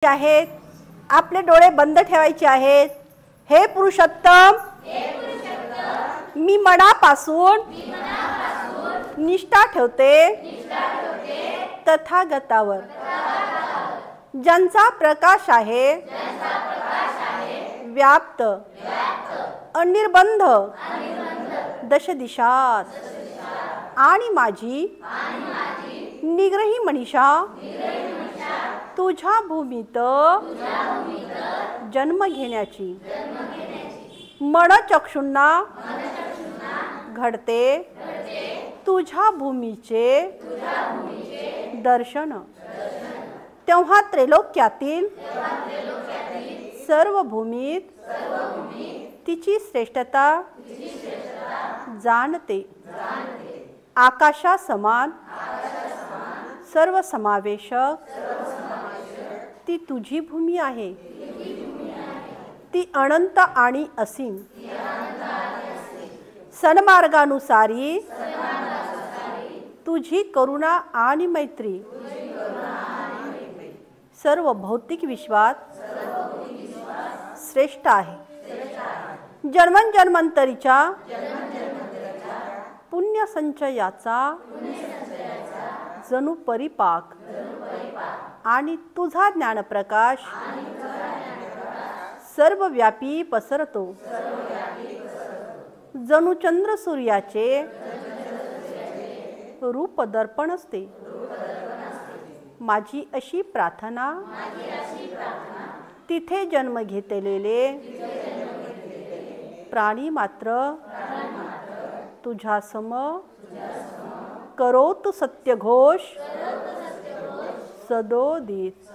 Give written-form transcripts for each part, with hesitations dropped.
आहेत, आपले डोळे बंद ठेवायचे आहेत. हे पुरुषोत्तम, मी मनापासून निष्ठा ठेवते तथागतावर, ज्यांचा प्रकाश आहे व्याप्त अनिर्बंध दश दिशात, आणि माझी निग्रही मनीषा तुझ्या भूमीत जन्म घेण्याची मनचक्षुंना घडते तुझ्या भूमीचे दर्शन. तेव्हा त्रैलोक्यातील सर्व भूमीत तिची श्रेष्ठता जाणते. आकाशा समान सर्व समावेशक ती तुझी भूमी आहे. ती अनंत आणि असीम सन्मार्गानुसारी तुझी करुणा आणि मैत्री सर्व भौतिक विश्वात श्रेष्ठ आहे. जन्मजन्मांतरीच्या पुण्य संचयाचा जणू परिपाक आणि तुझा ज्ञानप्रकाश सर्वव्यापी पसरतो. जणू चंद्र सूर्याचे रूप दर्पण असते. माझी अशी प्रार्थना तिथे जन्म घेतलेले प्राणी मात्र तुझ्या सम करोतु सत्यघोष सदोदित.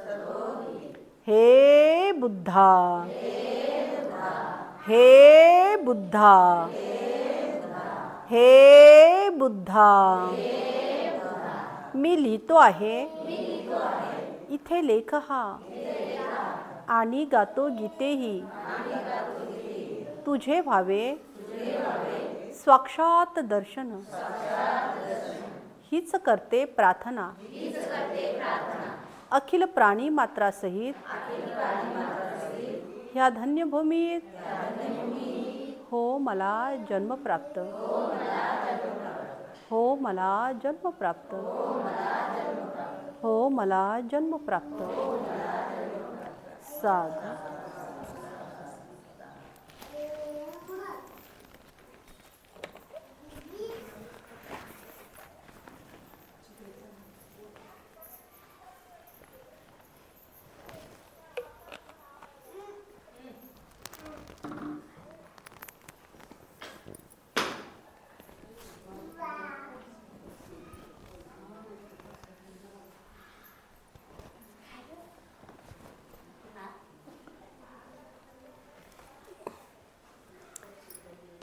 हे बुद्धा, हे बुद्धा, हे बुद्धा. मी लिहितो आहे इथे लेख हा, आणि गातो गीतेही. तुझे व्हावे साक्षात दर्शन. हीच करते प्रार्थना अखिल प्राणी मात्रासहित ह्या धन्यभूमीत. हो मला जन्म प्राप्त, हो मला जन्म प्राप्त, हो मला जन्म प्राप्त. साधु.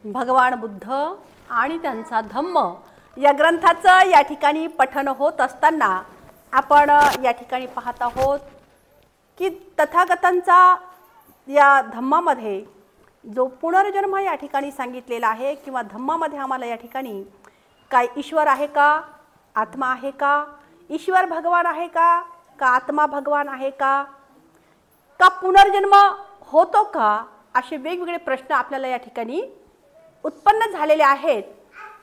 भगवान बुद्ध आणि त्यांचा धम्म या ग्रंथाचं या ठिकाणी पठन होत असताना आपण या ठिकाणी पाहत आहोत की तथागतांचा या धम्मामध्ये जो पुनर्जन्म या ठिकाणी सांगितलेला आहे, किंवा धम्मामध्ये आम्हाला या ठिकाणी काय ईश्वर आहे का, आत्मा आहे का, ईश्वर भगवान आहे का, का आत्मा भगवान आहे का, का पुनर्जन्म होतो का, असे वेगवेगळे प्रश्न आपल्याला या ठिकाणी उत्पन्न झालेले आहेत.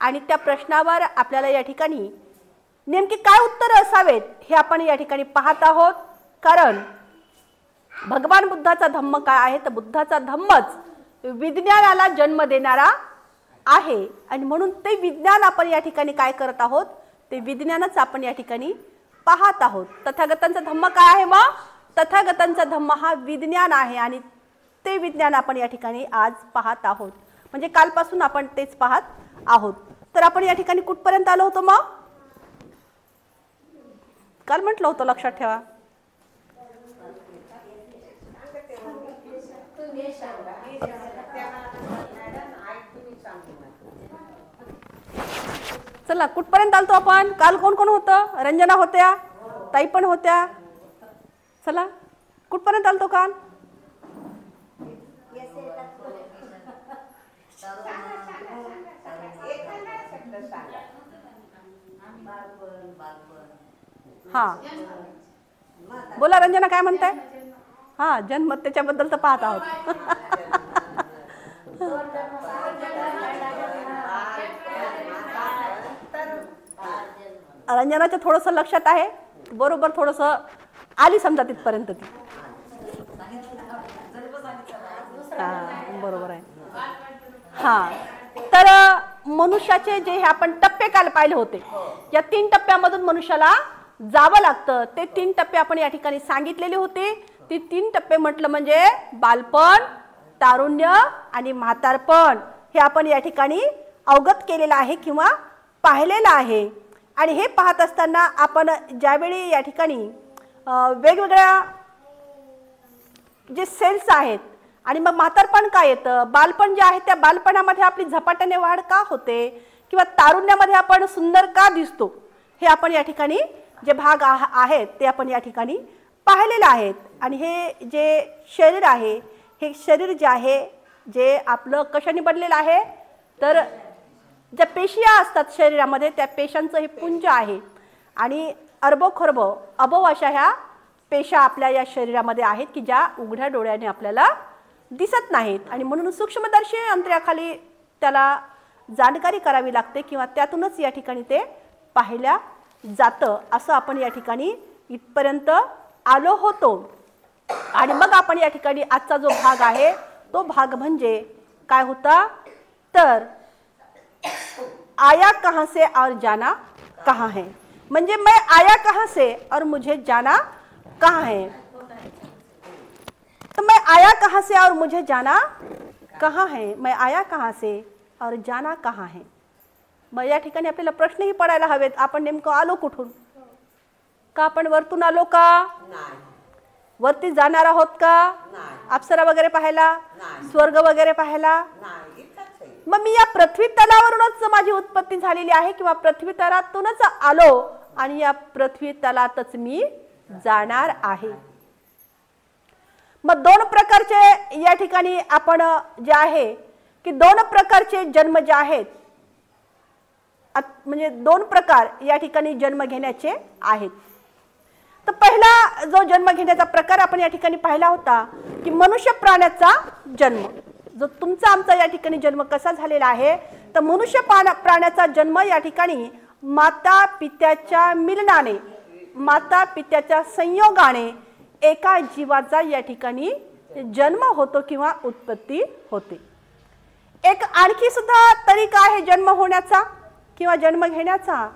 आणि त्या प्रश्नावर आपल्याला या ठिकाणी नेमके काय उत्तर असावेत हे आपण या ठिकाणी पाहत आहोत. कारण भगवान बुद्धाचा धम्म काय आहे, तर बुद्धाचा धम्मच विज्ञानाला जन्म देणारा आहे. आणि म्हणून ते विज्ञान आपण या ठिकाणी काय करत आहोत, ते विज्ञानच आपण या ठिकाणी पाहत आहोत. तथागतांचा धम्म काय आहे मग? तथागतांचा धम्म हा विज्ञान आहे, आणि ते विज्ञान आपण या ठिकाणी आज पाहत आहोत. म्हणजे कालपासून आपण तेच पाहत आहोत. तर आपण या ठिकाणी कुठपर्यंत आलो होतो मग? काल म्हटलं होतं, लक्षात ठेवा. चला कुठपर्यंत आलतो आपण? काल कोण कोण होतं? रंजना होत्या, ताई पण होत्या. चला कुठपर्यंत आलतो काल? हा बोला रंजना, काय म्हणताय? हा जन्म त्याच्याबद्दल तर पाहत आहोत. रंजनाच्या थोडंसं लक्षात आहे, बरोबर थोडंसं आली समजा तिथपर्यंत ती. बरोबर आहे. हा तर मनुष्याचे जे हे आपण टप्पे काल पाहिले होते, या 3 टप्प्यामधून मनुष्याला जावं लागतं. ते 3 टप्पे आपण या ठिकाणी सांगितलेले होते. ती 3 टप्पे म्हटलं म्हणजे बालपण, तारुण्य आणि म्हातारपण, हे आपण या ठिकाणी अवगत केलेलं आहे किंवा पाहिलेलं आहे. आणि हे पाहत असताना आपण ज्यावेळी या ठिकाणी वेगवेगळ्या जे सेल्स आहेत आणि मग म्हातारपण काय येतं, बालपण जे आहे त्या बालपणामध्ये आपली झपाट्याने वाढ का होते किंवा तारुण्यामध्ये आपण सुंदर का दिसतो, हे आपण या ठिकाणी जे भाग आहेत ते आपण या ठिकाणी पाहिलेले आहेत. आणि हे जे शरीर आहे, हे शरीर जे आहे जे आपलं कशाने बनलेलं आहे, तर ज्या पेशिया असतात शरीरामध्ये त्या पेशांचं हे पुंज आहे. आणि अरबोखरब अबव अशा ह्या पेशा आपल्या या शरीरामध्ये आहेत की ज्या उघड्या डोळ्याने आपल्याला दिसत नाहीत. आणि म्हणून सूक्ष्मदर्शी अंतराखाली त्याला जाणकारी करावी लागते किंवा त्यातूनच या ठिकाणी ते पाहिल्या जातं. असं आपण या ठिकाणी इथपर्यंत आलो होतो. आणि मग आपण या ठिकाणी आजचा जो भाग आहे तो भाग म्हणजे काय होता, तर आया कहाँ से और जाना कहाँ है. म्हणजे मैं आया कहाँ से और मुझे जाना कहाँ है. तो मैं आया कहाँ से और मुझे जाना कहाँ है, मैं आया कहाँ से और जाना कहाँ है. मग या ठिकाणी आपल्याला प्रश्नही पडायला हवेत, आपण नेमकं आलो कुठून, का आपण वरतून आलो का, वरती जाणार आहोत का, अप्सरा वगैरे पाहायला, स्वर्ग वगैरे पाहायला. मग मी या पृथ्वी तलावरूनच माझी उत्पत्ती झालेली आहे किंवा पृथ्वी तलातूनच आलो आणि या पृथ्वी तलातच मी जाणार आहे. मग 2 प्रकारचे या ठिकाणी आपण जे आहे की 2 प्रकारचे जन्म जे आहेत, म्हणजे 2 प्रकार या ठिकाणी जन्म घेण्याचे आहेत. तर पहिला जो जन्म घेण्याचा प्रकार आपण या ठिकाणी पाहिला होता की मनुष्य प्राण्याचा जन्म. जो तुमचा आमचा या ठिकाणी जन्म कसा झालेला आहे, तर मनुष्य प्राण्याचा जन्म या ठिकाणी माता पित्याच्या मिलनाने, माता पित्याच्या संयोगाने एका जीवाचा या ठिकाणी जन्म होतो किंवा उत्पत्ती होते. एक आणखी सुद्धा तरीका आहे जन्म होण्याचा किंवा जन्म घेण्याचा,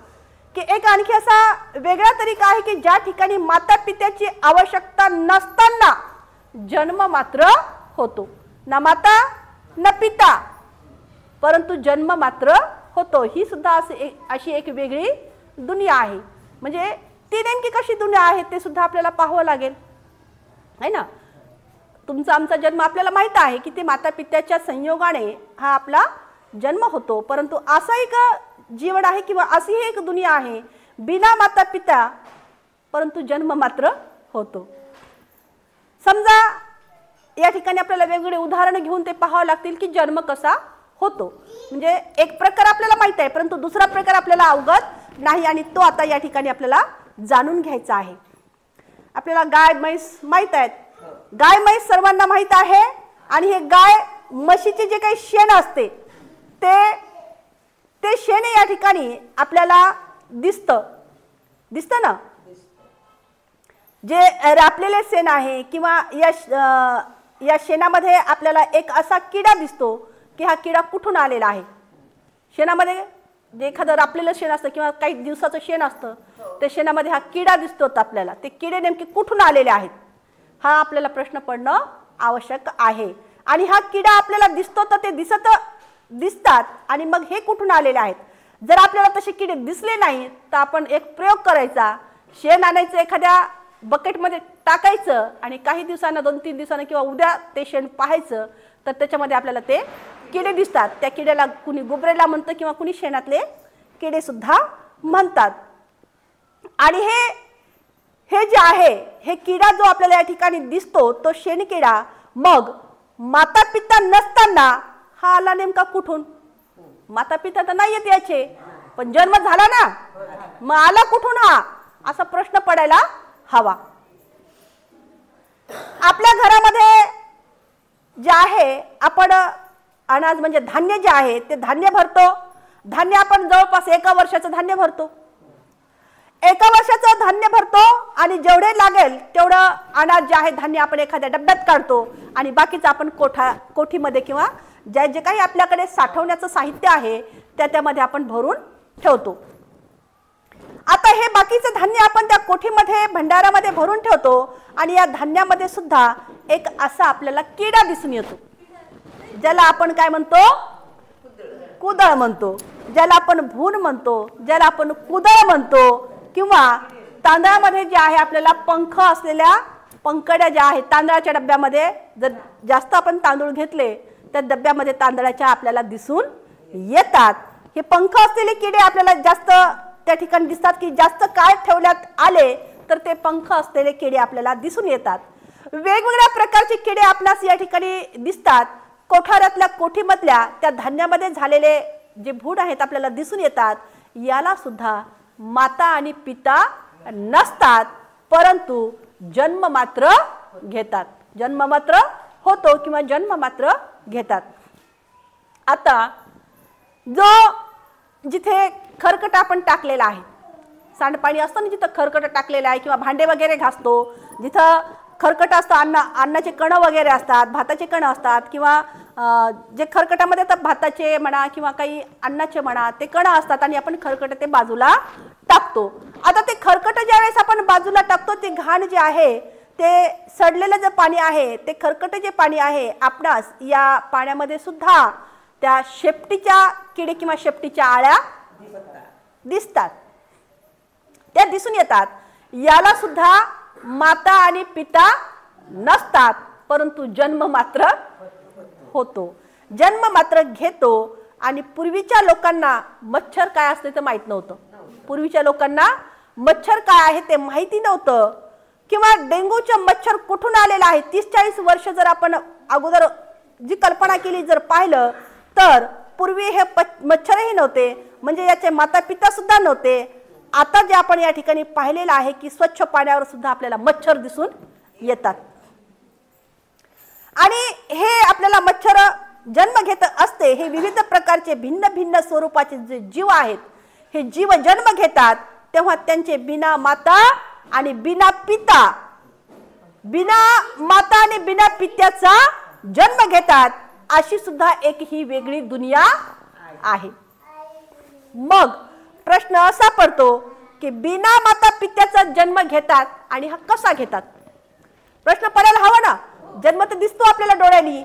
की एक आणखी असा वेगळा तरीका आहे की ज्या ठिकाणी माता पित्याची आवश्यकता नसताना जन्म मात्र होतो. ना माता ना पिता, परंतु जन्म मात्र होतो. ही सुद्धा अशी एक वेगळी दुनिया आहे. म्हणजे ती नेमकी कशी दुनिया आहे ते सुद्धा आपल्याला पाहावं लागेल, है ना. तुमचा आमचा जन्म आपल्याला माहित आहे की ते माता पित्याच्या संयोगाने हा आपला जन्म होतो. परंतु असा एक जीवन आहे किंवा अशी एक दुनिया आहे बिना माता पिता, परंतु जन्म मात्र होतो. समजा या ठिकाणी आपल्याला वेगवेगळे उदाहरण घेऊन ते पाहावं लागतील की जन्म कसा होतो. म्हणजे एक प्रकार आपल्याला माहित आहे परंतु दुसरा प्रकार आपल्याला अवगत नाही आणि तो आता या ठिकाणी आपल्याला जाणून घ्यायचा आहे. आपल्याला गाय म्हैस माहित आहेत, गाय म्हैस सर्वांना माहित आहे. आणि हे गाय म्हशीचे जे काही शेण असते ते शेण या ठिकाणी आपल्याला दिसतं ना. जे रापलेले शेण आहे किंवा या शेणामध्ये आपल्याला एक असा किडा दिसतो की हा किडा कुठून आलेला आहे. शेणामध्ये जे एखादं रापलेलं शेण असतं किंवा काही दिवसाचं शेण असतं, त्या शेणामध्ये हा किडा दिसतो. आपल्याला ते किडे नेमके कुठून आलेले आहेत हा आपल्याला प्रश्न पडणं आवश्यक आहे. आणि हा किडा आपल्याला दिसतो तर ते दिसतात आणि मग हे कुठून आलेले आहेत. जर आपल्याला तसे किडे दिसले नाही तर आपण एक प्रयोग करायचा, शेण आणायचं एखाद्या बकेटमध्ये टाकायचं आणि काही दिवसांना 2-3 दिवसांना किंवा उद्या ते शेण पाहायचं तर त्याच्यामध्ये आपल्याला ते किडे दिसतात. त्या किड्याला कुणी गुबरेला म्हणतं किंवा कुणी शेणातले किडे सुद्धा म्हणतात. आणि हे जे आहे हे किडा जो आपल्याला या ठिकाणी दिसतो तो शेणकिडा मग माता पिता नसताना हा आला नेमका कुठून. माता पिता तर नाही येत याचे, पण जन्म झाला ना, मग आला कुठून हा, असा प्रश्न पडायला हवा. आपल्या घरामध्ये जे आहे आपण अनाज म्हणजे धान्य जे आहे ते धान्य भरतो. धान्य आपण जवळपास 1 वर्षाचं धान्य भरतो. 1 वर्षाचं धान्य भरतो आणि जेवढे लागेल तेवढं अनाज जे आहे धान्य आपण एखाद्या डब्यात काढतो आणि बाकीचं आपण कोठीमध्ये किंवा जे काही आपल्याकडे साठवण्याचं साहित्य आहे त्यामध्ये आपण भरून ठेवतो. आता हे बाकीचं धान्य आपण त्या कोठीमध्ये भंडारामध्ये भरून ठेवतो आणि या धान्यामध्ये सुद्धा एक असा आपल्याला किडा दिसून येतो ज्याला आपण काय म्हणतो, कुदळ म्हणतो, ज्याला आपण भून म्हणतो, ज्याला आपण कुदळ म्हणतो. किंवा तांदळामध्ये जे आहे आपल्याला पंख असलेल्या पंकड्या ज्या आहेत तांदळाच्या डब्यामध्ये, जर जास्त आपण तांदूळ घेतले तर डब्यामध्ये तांदळाच्या आपल्याला दिसून येतात. हे पंख असलेले किडे आपल्याला जास्त त्या ठिकाणी दिसतात की जास्त काळ ठेवण्यात आले तर ते पंख असलेले किडे आपल्याला दिसून येतात. वेगवेगळ्या प्रकारचे किडे आपल्यास या ठिकाणी दिसतात. कोठारातल्या कोठीमधल्या त्या धान्यामध्ये झालेले जे भूड आहेत आपल्याला दिसून येतात. याला सुद्धा माता आणि पिता नसतात, परंतु जन्म मात्र घेतात. जन्म मात्र होतो किंवा जन्म मात्र घेतात. आता जो जिथे खरकट आपण टाकलेला आहे, सांडपाणी असतं ना जिथं खरकट टाकलेलं आहे किंवा भांडे वगैरे घासतो जिथं खरकट असतं, अन्नाचे कण वगैरे असतात, भाताचे कण असतात किंवा जे खरकटामध्ये तर भाताचे म्हणा किंवा काही अन्नाचे म्हणा ते कण असतात आणि आपण खरकट ते बाजूला टाकतो. आता ते खरकट ज्यावेळेस आपण बाजूला टाकतो ते घाण जे आहे ते सडलेलं जे पाणी आहे ते खरकट जे पाणी आहे आपणास या पाण्यामध्ये सुद्धा त्या शेपटीच्या किडे किंवा शेपटीच्या आळ्या दिसतात, त्या दिसून येतात. याला सुद्धा माता आणि पिता नसतात, परंतु जन्म मात्र होतो, जन्म मात्र घेतो. आणि पूर्वीच्या लोकांना मच्छर काय असते ते माहित नव्हतं. पूर्वीच्या लोकांना मच्छर काय आहे ते माहिती नव्हतं किंवा डेंग्यूचे मच्छर कुठून आलेला आहे 30-40 वर्ष जर आपण अगोदर जी कल्पना केली जर पाहिलं तर पूर्वी हे मच्छरही नव्हते, म्हणजे याचे माता पिता सुद्धा नव्हते. आता जे आपण या ठिकाणी पाहिलेलं आहे की स्वच्छ पाण्यावर सुद्धा आपल्याला मच्छर दिसून येतात. आणि हे आपल्याला मच्छर जन्म घेत असते. हे विविध प्रकारचे भिन्न भिन्न स्वरूपाचे जे जीव आहेत हे जीव जन्म घेतात तेव्हा त्यांचे बिना माता आणि बिना पिता, बिना माता आणि बिना पित्याचा जन्म घेतात. अशी सुद्धा एक ही वेगळी दुनिया आहे. मग प्रश्न असा पडतो की बिना माता पित्याचा जन्म घेतात आणि हा कसा घेतात? प्रश्न पडायला हवा ना. जन्म तर दिसतो आपल्याला डोळ्यांनी,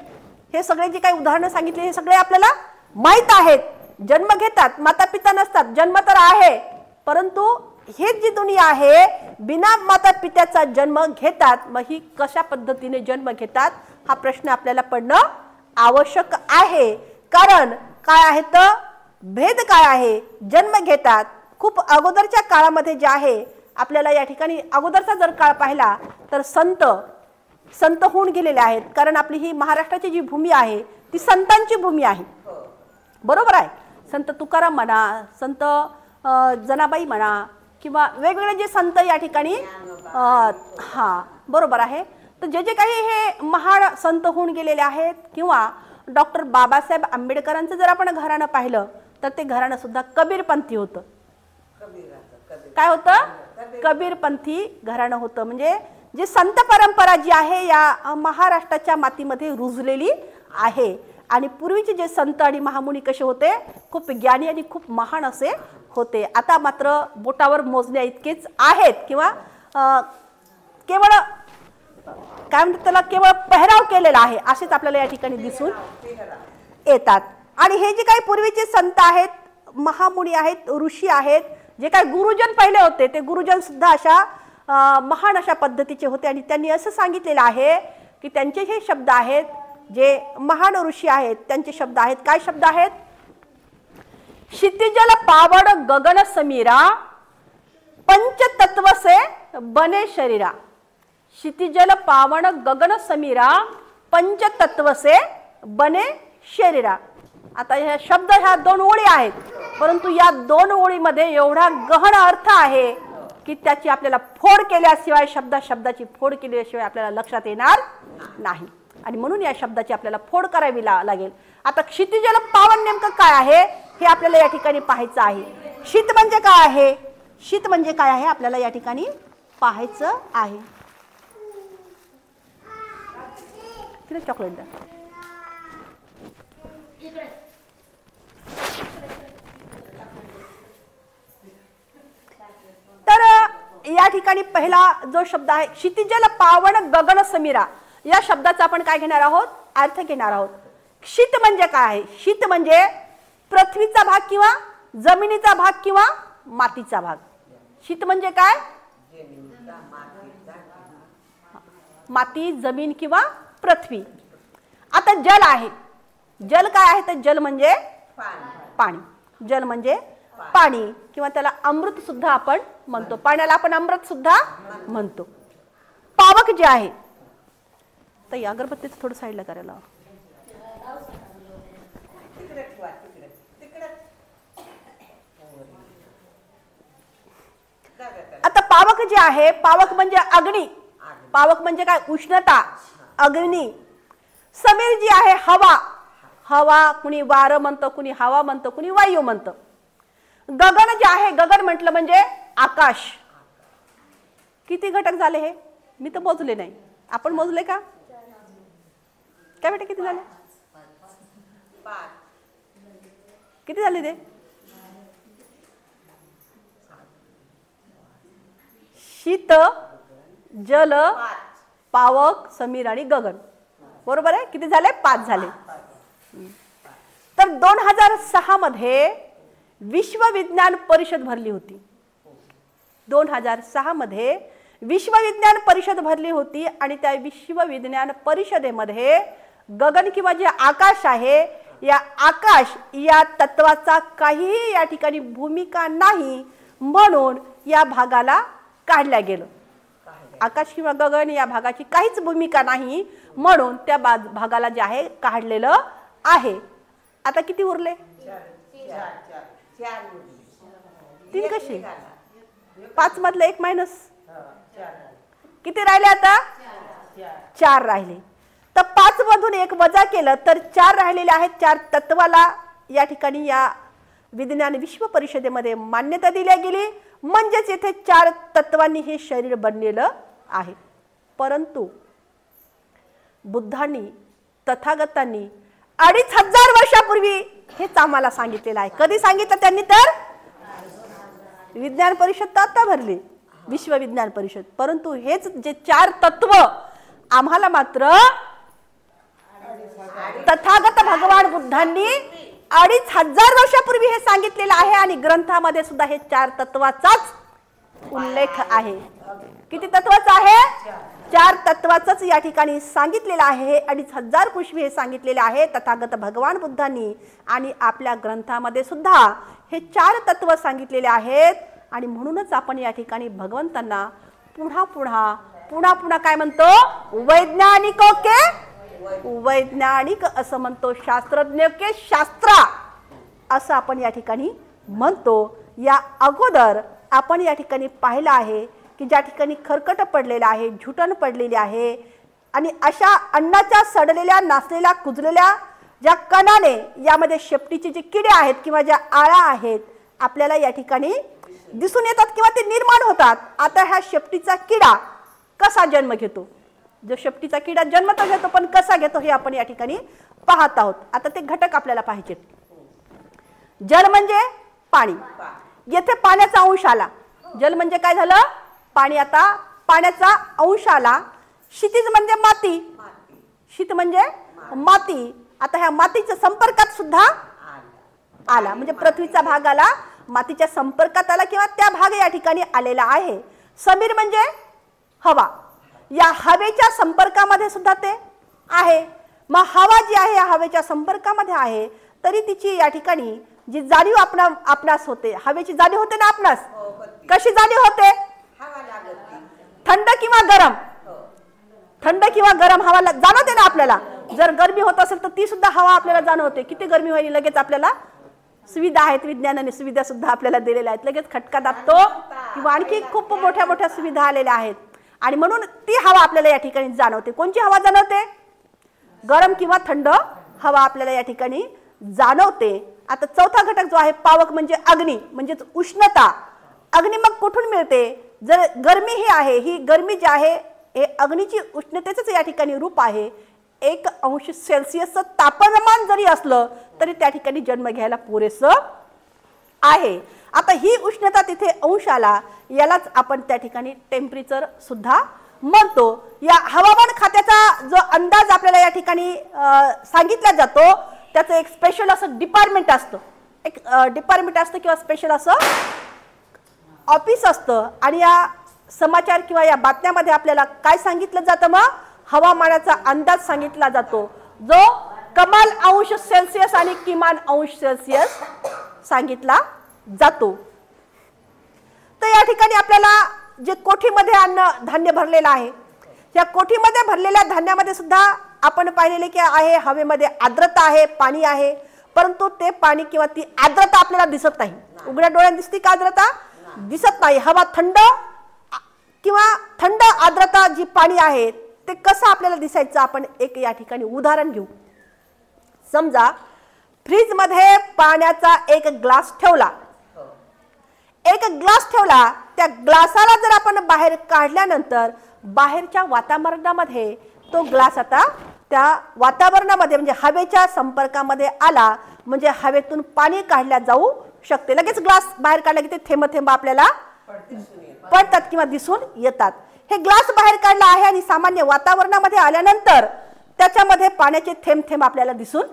हे सगळे जे काही उदाहरणं सांगितले हे सगळे आपल्याला माहित आहेत. जन्म घेतात, माता पिता नसतात, जन्म तर आहे, परंतु हे जी दुनिया आहे बिना माता पित्याचा जन्म घेतात. मग ही कशा पद्धतीने जन्म घेतात हा प्रश्न आपल्याला पडणं आवश्यक आहे. कारण काय आहे तर भेद काय आहे? जन्म घेतात. खूप अगोदरच्या काळामध्ये जे आहे आपल्याला या ठिकाणी अगोदरचा जर काळ पाहिला तर संत होऊन गेलेले आहेत. कारण आपली ही महाराष्ट्राची जी भूमी आहे ती संतांची भूमी आहे, बरोबर आहे. संत तुकाराम म्हणा, संत जनाबाई म्हणा किंवा वेगवेगळे जे संत या ठिकाणी हा बरोबर आहे. तर जे जे काही हे महान संत होऊन गेलेले आहेत किंवा डॉक्टर बाबासाहेब आंबेडकरांचं जर आपण घराणं पाहिलं तर ते घराणं सुद्धा कबीरपंथी होतं. काय होतं? कबीरपंथी घराणं होतं. म्हणजे जे संत परंपरा जी आहे या महाराष्ट्राच्या मातीमध्ये रुजलेली आहे. आणि पूर्वीचे जे संत आणि महामुनी कसे होते? खूप ज्ञानी आणि खूप महान असे होते. आता मात्र बोटावर मोजण्या इतकेच आहेत किंवा केवळ काय म्हणतात त्याला केवळ पेहराव केलेला आहे असेच आपल्याला या ठिकाणी दिसून येतात. आणि हे जे काही पूर्वीचे संत आहेत, महामुनी आहेत, ऋषी आहेत, जे काही गुरुजन पहिले होते ते गुरुजन सुद्धा अशा महान अशा पद्धतीचे होते. आणि त्यांनी असं सांगितलेलं आहे की त्यांचे हे शब्द आहेत, जे महान ऋषी आहेत त्यांचे शब्द आहेत. काय शब्द आहेत? क्षितिजल पावड गगन समीरा, पंचतत्व से बने शरीरा. क्षितिजल पावन गगन समीरा, पंचतत्व से बने शरीरा. आता ह्या ह्या 2 ओळी आहेत, परंतु या 2 ओळीमध्ये एवढा गहन अर्थ आहे की त्याची आपल्याला फोड केल्याशिवाय शब्दाची फोड केल्याशिवाय आपल्याला लक्षात येणार नाही. आणि म्हणून या शब्दाची आपल्याला फोड करावी लागेल. आता क्षितिजल पावन नेमकं काय आहे हे आपल्याला या ठिकाणी पाहायचं आहे. शीत म्हणजे काय आहे, शीत म्हणजे काय आहे आपल्याला या ठिकाणी पाहायचं आहे. तिला चॉकलेट द्या. तर या ठिकाणी पहिला जो शब्द आहे क्षितिजल पावन गगन समीरा, या शब्दाचा आपण काय घेणार आहोत, अर्थ घेणार आहोत. शीत म्हणजे काय आहे, शीत म्हणजे पृथ्वीचा भाग किंवा जमिनीचा भाग किंवा मातीचा भाग. शीत म्हणजे काय, माती, जमीन किंवा पृथ्वी. आता जल आहे, जल काय आहे तर जल म्हणजे पाणी. जल म्हणजे पाणी किंवा त्याला अमृत सुद्धा आपण म्हणतो, पाण्याला आपण अमृत सुद्धा म्हणतो. पावक जे आहे तर अगरबत्तीचं थोडं साईडला करायला. आता पावक जे आहे, पावक म्हणजे अग्नी, पावक म्हणजे काय, उष्णता, अग्नी. समीर जी आहे हवा, हवा कुणी वारं म्हणतं, कुणी हवा म्हणतं, कुणी वायू म्हणतं. गगन जे आहे, गगन म्हटलं म्हणजे आकाश. किती घटक झाले हे मी तर मोजले नाही, आपण मोजले का काय बेटा, किती झाले, किती झाले ते, शीत, जल, पावक, समीर आणि गगन. बरोबर आहे, किती झाले, 5 झाले. तर 2006 मध्ये विश्व विज्ञान परिषद भरली होती. 2006 मध्ये विश्व विज्ञान परिषद भरली होती आणि त्या विश्व विज्ञान परिषदेमध्ये गगन किंवा जे आकाश आहे, या आकाश या तत्वाचा काहीही या ठिकाणी भूमिका नाही म्हणून या भागाला काढल्या गेलं. आकाश किंवा गगन या भागाची काहीच भूमिका नाही म्हणून त्या भागाला जे आहे काढलेलं आहे. आता किती उरले, 3 कसे, 5 मधले 1 मायनस, किती राहिले आता, 4 राहिले. तर 5 मधून 1 वजा केलं तर 4 राहिलेले आहेत. 4 तत्वाला या ठिकाणी या विज्ञान विश्व परिषदेमध्ये मान्यता दिली गेली, म्हणजेच येथे 4 तत्वांनी हे शरीर बनलेलं आहे. परंतु बुद्धांनी, तथागतांनी 2500 वर्षापूर्वी हेच आम्हाला सांगितलेलं आहे. कधी सांगितलं त्यांनी, तर विज्ञान परिषद तर आता भरली, विश्व विज्ञान परिषद. परंतु हेच जे 4 तत्व आम्हाला मात्र तथागत भगवान बुद्धांनी 2500 वर्षापूर्वी हे सांगितलेलं आहे आणि ग्रंथामध्ये सुद्धा हे 4 तत्वाचाच उल्लेख आहे. किती तत्वाचा आहे, 4 तत्वाचंच या ठिकाणी सांगितलेलं आहे. 2500 पूर्वी हे सांगितलेले आहे तथागत भगवान बुद्धांनी आणि आपल्या ग्रंथामध्ये सुद्धा हे 4 तत्व सांगितलेले आहेत. आणि म्हणूनच आपण या ठिकाणी भगवंतांना पुन्हा पुन्हा काय म्हणतो, वैज्ञानिक के वैज्ञानिक असं म्हणतो, शास्त्रज्ञ के शास्त्रा असं आपण या ठिकाणी म्हणतो. या अगोदर आपण या ठिकाणी पाहिलं आहे की ज्या ठिकाणी खरकट पडलेलं आहे, झुटण पडलेली आहे आणि अशा अन्नाच्या सडलेल्या, नासलेल्या, कुजलेल्या ज्या कणाने यामध्ये शेपटीचे जे किडे आहेत किंवा ज्या आळा आहेत आपल्याला या ठिकाणी दिसून येतात किंवा ते निर्माण होतात. आता ह्या शेपटीचा किडा कसा जन्म घेतो, जो शेपटीचा किडा जन्म तर घेतो पण कसा घेतो हे आपण या ठिकाणी पाहत आहोत. आता ते घटक आपल्याला पाहिजेत. जल म्हणजे पाणी, येथे पाण्याचा अंश आला. जल म्हणजे काय झालं, पाणी. आता पाण्याचा अंश आला. क्षितिज म्हणजे माती, शीत म्हणजे माती. आता ह्या मातीच्या संपर्कात सुद्धा आला, म्हणजे पृथ्वीचा भाग आला, मातीच्या संपर्कात आला किंवा त्या भाग या ठिकाणी आलेला आहे. समीर म्हणजे हवा, या हवेच्या संपर्कामध्ये सुद्धा ते आहे. मग हवा जी आहे या हवेच्या संपर्कामध्ये आहे तरी तिची या ठिकाणी जी जाणीव आपणास होते, हवेची जाणीव होते ना आपणास, कशी जाणीव होते, थंड किंवा गरम, थंड किंवा गरम हवा जाणवते ना आपल्याला. जर गरमी होत असेल तर ती सुद्धा हवा आपल्याला जाणवते. किती गरमी होईल लगेच आपल्याला सुविधा आहेत, विज्ञानाने सुविधा सुद्धा आपल्याला दिलेल्या आहेत. लगेच खटका दाबतो, किंवा आणखी खूप मोठ्या मोठ्या सुविधा आलेल्या आहेत आणि म्हणून ती हवा आपल्याला या ठिकाणी जाणवते. कोणची हवा जाणवते? गरम किंवा थंड हवा आपल्याला या ठिकाणी जाणवते. आता चौथा घटक जो आहे पावक म्हणजे अग्नी म्हणजेच उष्णता. अग्नी मग कुठून मिळते? जर गरमी ही आहे, ही गरमी जी आहे हे अग्नीची उष्णतेचंच या ठिकाणी रूप आहे. 1°C तापमान जरी असलं तरी त्या ठिकाणी जन्म घ्यायला पुरेसं आहे. आता ही उष्णता तिथे अंश आला, यालाच आपण त्या ठिकाणी टेम्परेचर सुद्धा म्हणतो. या हवामान खात्याचा जो अंदाज आपल्याला या ठिकाणी सांगितला जातो त्याचं एक स्पेशल असं डिपार्टमेंट असतं, एक डिपार्टमेंट असतं किंवा स्पेशल असं ऑफिस असतं. आणि या समाचार किंवा या बातम्यामध्ये आपल्याला काय सांगितलं जातं? मग हवामानाचा अंदाज सांगितला जातो जो कमाल अंश आणि किमान अंश सांगितला जातो. तर या ठिकाणी आपल्याला जे कोठीमध्ये अन्न धान्य भरलेलं आहे, या कोठीमध्ये भरलेल्या धान्यामध्ये सुद्धा आपण पाहिलेले की आहे हवेमध्ये आर्द्रता आहे, पाणी आहे, परंतु ते पाणी किंवा ती आर्द्रता आपल्याला दिसत नाही. उघड्या डोळ्याने दिसते का आर्द्रता? दिसत नाही. हवा थंड किंवा थंड आर्द्रता जी पाणी आहे ते कसं आपल्याला दिसायचं? आपण एक या ठिकाणी उदाहरण घेऊ. समजा फ्रीज मध्ये पाण्याचा एक ग्लास ठेवला, त्या ग्लासाला जर आपण बाहेर काढल्यानंतर बाहेरच्या वातावरणामध्ये तो ग्लास आता त्या वातावरणामध्ये म्हणजे हवेच्या संपर्कामध्ये आला, म्हणजे हवेतून पाणी काढल्या जाऊ शकते. लगेच ग्लास बाहेर काढला की ते थेंब थेंब आपल्याला पडतात किंवा दिसून येतात. हे ग्लास बाहेर काढला आहे आणि सामान्य वातावरणामध्ये आल्यानंतर त्याच्यामध्ये पाण्याचे थेंब थेंब आपल्याला दिसून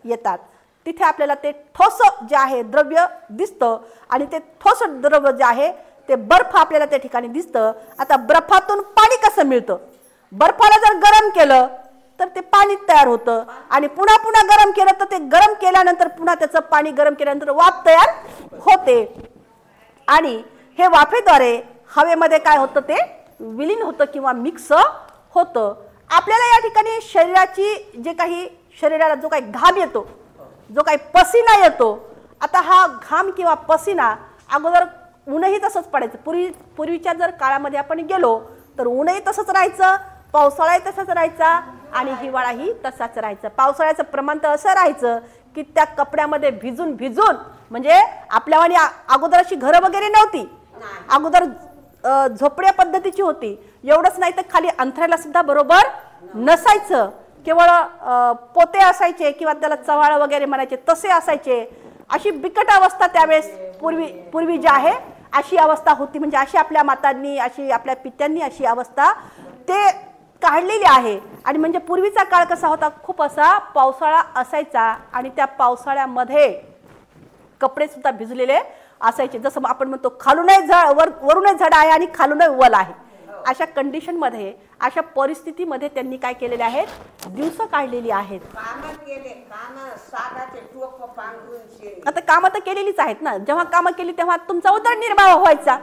येतात. तिथे आपल्याला ते ठोस जे आहे द्रव्य दिसतं आणि ते ठोस द्रव्य जे आहे ते बर्फ आपल्याला त्या ठिकाणी दिसतं. आता बर्फातून पाणी कसं मिळतं? बर्फाला जर गरम केलं तर ते पाणी तयार होतं आणि पुन्हा पुन्हा गरम केलं तर ते गरम केल्यानंतर पुन्हा त्याचं पाणी गरम केल्यानंतर वाफ तयार होते आणि हे वाफेद्वारे हवेमध्ये काय होतं? ते विलीन होतं किंवा मिक्स होतं. आपल्याला या ठिकाणी शरीराला जो काही घाम येतो, जो काही पसीना येतो, आता हा घाम किंवा पसीना अगोदर ऊनही तसंच पडायचं. पूर्वीच्या जर काळामध्ये आपण गेलो तर ऊनही तसंच राहायचं, पावसाळाही तसाच राहायचा आणि हिवाळाही तसाच राहायचा. पावसाळ्याचं प्रमाण तर असं राहायचं की त्या कपड्यामध्ये भिजून भिजून म्हणजे आपल्यावानी अगोदर अशी घरं वगैरे नव्हती, अगोदर झोपड्या पद्धतीची होती. एवढंच नाही तर खाली अंथरायला सुद्धा बरोबर नसायचं, केवळ पोते असायचे किंवा त्याला चव्हाळ वगैरे म्हणायचे तसे असायचे. अशी बिकट अवस्था त्यावेळेस पूर्वी जी आहे अशी अवस्था होती. म्हणजे अशी आपल्या मातांनी, अशी आपल्या पित्यांनी अशी अवस्था ते काढलेली आहे. आणि म्हणजे पूर्वीचा काळ कसा होता? खूप असा पावसाळा असायचा आणि त्या पावसाळ्यामध्ये कपडे सुद्धा भिजलेले असायचे. जसं आपण म्हणतो खालूनही वरूनही झाड आहे आणि खालूनही वल आहे, अशा कंडिशन मध्ये, अशा परिस्थितीमध्ये त्यांनी काय केलेले आहेत? दिवस काढलेली आहेत. आता कामं तर केलेलीच आहेत ना. जेव्हा कामं केली तेव्हा तुमचा उदरनिर्वाह व्हायचा.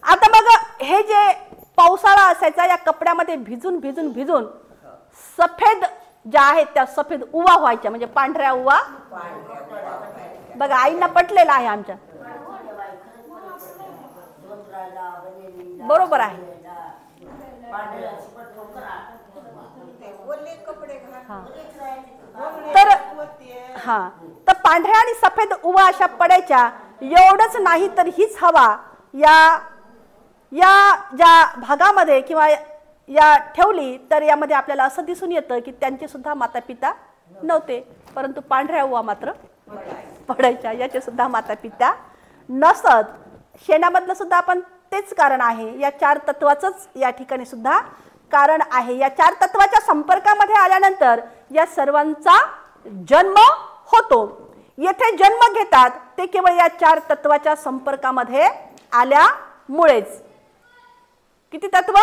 आता मग हे जे पावसाळा असायचा या कपड्यामध्ये भिजून भिजून भिजून सफेद ज्या आहेत त्या सफेद उवा व्हायच्या, म्हणजे पांढऱ्या उवा. बघा आईंना पटलेला आहे आमच्या, बरोबर आहे. तर पांढऱ्या आणि सफेद उवा अशा पडायच्या. एवढंच नाही तर हीच हवा या ज्या भागामध्ये किंवा या ठेवली तर यामध्ये आपल्याला असं दिसून येतं की त्यांचे सुद्धा माता पिता नव्हते, परंतु पांढऱ्या उवा मात्र पडायच्या. याचे सुद्धा माता पिता नसत. शेणामधलं सुद्धा आपण तेच कारण आहे. या 4 तत्वाचंच या ठिकाणी सुद्धा कारण आहे. या 4 तत्वाच्या संपर्कामध्ये आल्यानंतर या सर्वांचा जन्म होतो. येथे जन्म घेतात ते केवळ या 4 तत्वाच्या संपर्कामध्ये आल्यामुळेच. किती तत्व?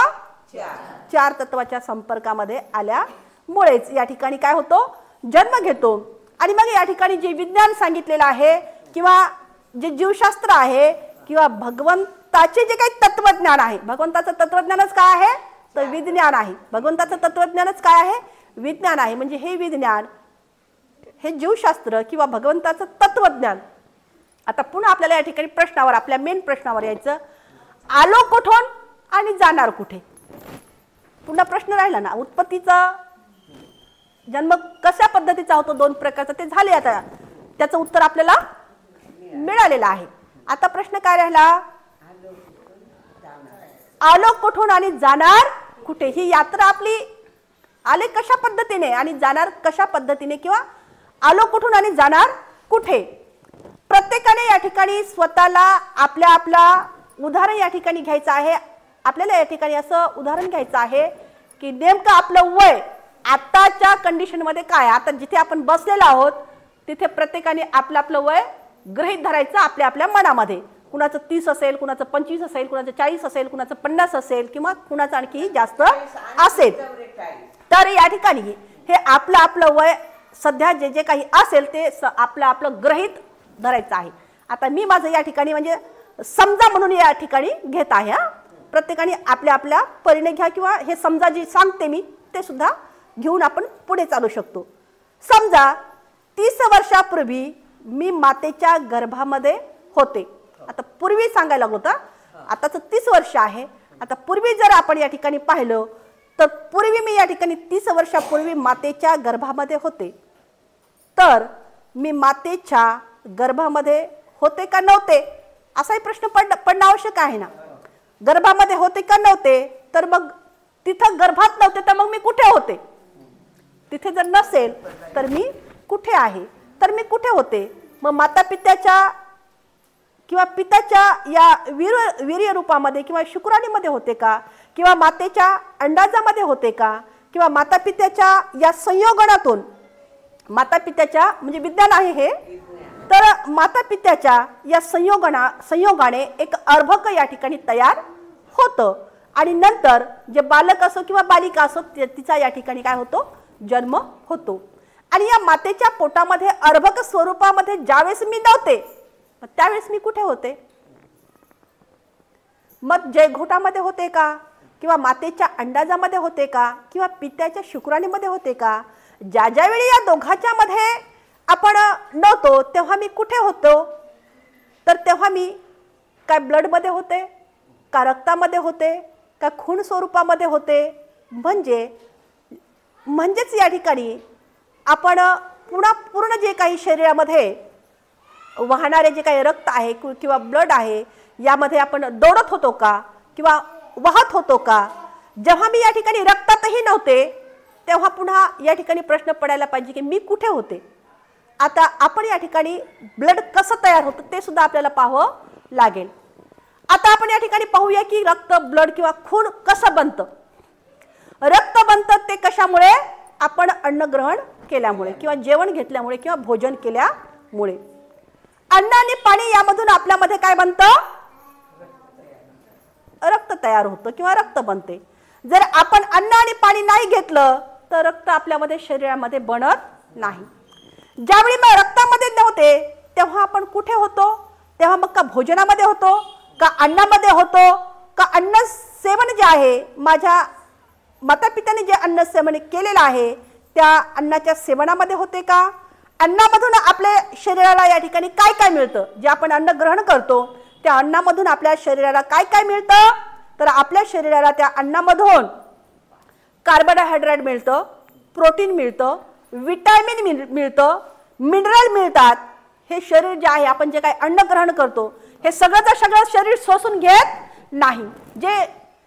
4 तत्वाच्या संपर्कामध्ये आल्यामुळेच या ठिकाणी काय होतो? जन्म घेतो. आणि मग या ठिकाणी जे विज्ञान सांगितलेलं आहे किंवा जे जीवशास्त्र आहे किंवा भगवंताचे जे काही तत्वज्ञान आहे, भगवंताचं तत्वज्ञानच काय आहे? तर विज्ञान आहे. भगवंताचं तत्वज्ञानच काय आहे? विज्ञान आहे. म्हणजे हे विज्ञान, हे जीवशास्त्र किंवा भगवंताचं तत्वज्ञान आता पुन्हा आपल्याला या ठिकाणी प्रश्नावर, आपल्या मेन प्रश्नावर यायचं. आलो कुठून आणि जाणार कुठे? पुन्हा प्रश्न राहिला ना, उत्पत्तीचा जन्म कशा पद्धतीचा होतो, दोन प्रकारचा, ते झाले. आता त्याचं उत्तर आपल्याला मिळालेलं आहे. आता प्रश्न काय राहिला? आलो कुठून आणि जाणार कुठे? ही यात्रा आपली आले कशा पद्धतीने आणि जाणार कशा पद्धतीने, किंवा आलो कुठून आणि जाणार कुठे? प्रत्येकाने या ठिकाणी स्वतःला आपल्या उदाहरण या ठिकाणी घ्यायचं आहे. आपल्याला या ठिकाणी असं उदाहरण घ्यायचं आहे की नेमकं आपलं वय आताच्या कंडिशन मध्ये काय. आता जिथे आपण बसलेलो आहोत तिथे प्रत्येकाने आपलं वय गृहीत धरायचं आपल्या मनामध्ये. कुणाचं 30 असेल, कुणाचं 25 असेल, कुणाचं 40 असेल, कुणाचं 50 असेल, किंवा कुणाचं आणखी जास्त असेल. तर या ठिकाणी हे आपलं वय सध्या जे काही असेल ते आपलं गृहीत धरायचं आहे. आता मी माझं या ठिकाणी म्हणजे समजा म्हणून या ठिकाणी घेत आहे. प्रत्येकाने आपल्या परीने घ्या, किंवा हे समजा जी सांगते मी ते सुद्धा घेऊन आपण पुढे चालू शकतो. समजा 30 वर्षापूर्वी मी मातेच्या गर्भामध्ये होते. आता पूर्वी सांगायला लागलो होतं, आताच 30 वर्ष आहे. आता पूर्वी जर आपण या ठिकाणी पाहिलं तर पूर्वी मी या ठिकाणी 30 वर्षापूर्वी मातेच्या गर्भामध्ये होते. तर मी मातेच्या गर्भामध्ये होते का नव्हते असाही प्रश्न पडणं आवश्यक आहे ना. गर्भामध्ये होते का नव्हते, तर मग तिथं गर्भात नव्हते तर मग मी कुठे होते? तिथे जर नसेल तर मी कुठे आहे? तर मी कुठे होते? मग माता पित्याच्या किंवा पित्याच्या या वीर्य रूपामध्ये किंवा शुक्राणीमध्ये होते का, किंवा मातेच्या अंडाजामध्ये होते का, किंवा माता पित्याच्या या संयोगातून, माता पित्याच्या म्हणजे विज्ञान आहे हे, तर माता पित्याच्या या संयोगाने एक अर्भक या ठिकाणी तयार होतं. आणि नंतर जे बालक असो किंवा बालिका असो तिचा या ठिकाणी काय होतो? जन्म होतो. आणि या मातेच्या पोटामध्ये अर्भक स्वरूपामध्ये ज्यावेळेस मी नव्हते त्यावेळेस मी कुठे होते? मग जयघोटामध्ये होते का, किंवा मातेच्या अंडाजामध्ये होते का, किंवा पित्याच्या शुक्राणीमध्ये होते का? ज्यावेळी या दोघांच्या मध्ये आपण नव्हतो तेव्हा मी कुठे होतो? तर तेव्हा मी काय ब्लडमध्ये होते का, रक्तामध्ये होते का, खून स्वरूपामध्ये होते? म्हणजेच या ठिकाणी आपण पूर्ण जे काही शरीरामध्ये वाहणारे जे काही रक्त आहे किंवा ब्लड आहे यामध्ये आपण दौडत होतो का, किंवा वाहत होतो का? जेव्हा मी या ठिकाणी रक्तातही नव्हते तेव्हा पुन्हा या ठिकाणी प्रश्न पडायला पाहिजे की मी कुठे होते? आता आपण या ठिकाणी ब्लड कसं तयार होतं ते सुद्धा आपल्याला पाहावं लागेल. आता आपण या ठिकाणी पाहूया की रक्त, ब्लड किंवा खून कसं बनतं. रक्त बनतं ते कशामुळे? आपण अन्न ग्रहण केल्यामुळे, किंवा जेवण घेतल्यामुळे, किंवा भोजन केल्यामुळे. अन्न आणि पाणी यामधून आपल्यामध्ये काय बनतं? रक्त तयार होतं किंवा रक्त बनते. जर आपण अन्न आणि पाणी नाही घेतलं तर रक्त आपल्यामध्ये शरीरामध्ये बनत नाही. ज्यावेळी मग रक्तामध्ये नव्हते तेव्हा आपण कुठे होतो? तेव्हा मग का भोजनामध्ये होतो, का अन्नामध्ये होतो, का अन्न सेवन जे आहे माझ्या माता पित्याने जे अन्न सेवन केलेलं आहे त्या अन्नाच्या सेवनामध्ये होते का? अन्नामधून आपल्या शरीराला या ठिकाणी काय काय मिळतं? जे आपण अन्न ग्रहण करतो त्या अन्नामधून आपल्या शरीराला काय काय मिळतं? तर आपल्या शरीराला त्या अन्नामधून कार्बोहायड्रेट मिळतं, प्रोटीन मिळतं, विटॅमिन मिळतं, मिनरल मिळतात. हे शरीर जे आहे आपण जे काही अन्न ग्रहण करतो हे सगळंच सगळं शरीर शोषून घेत नाही. जे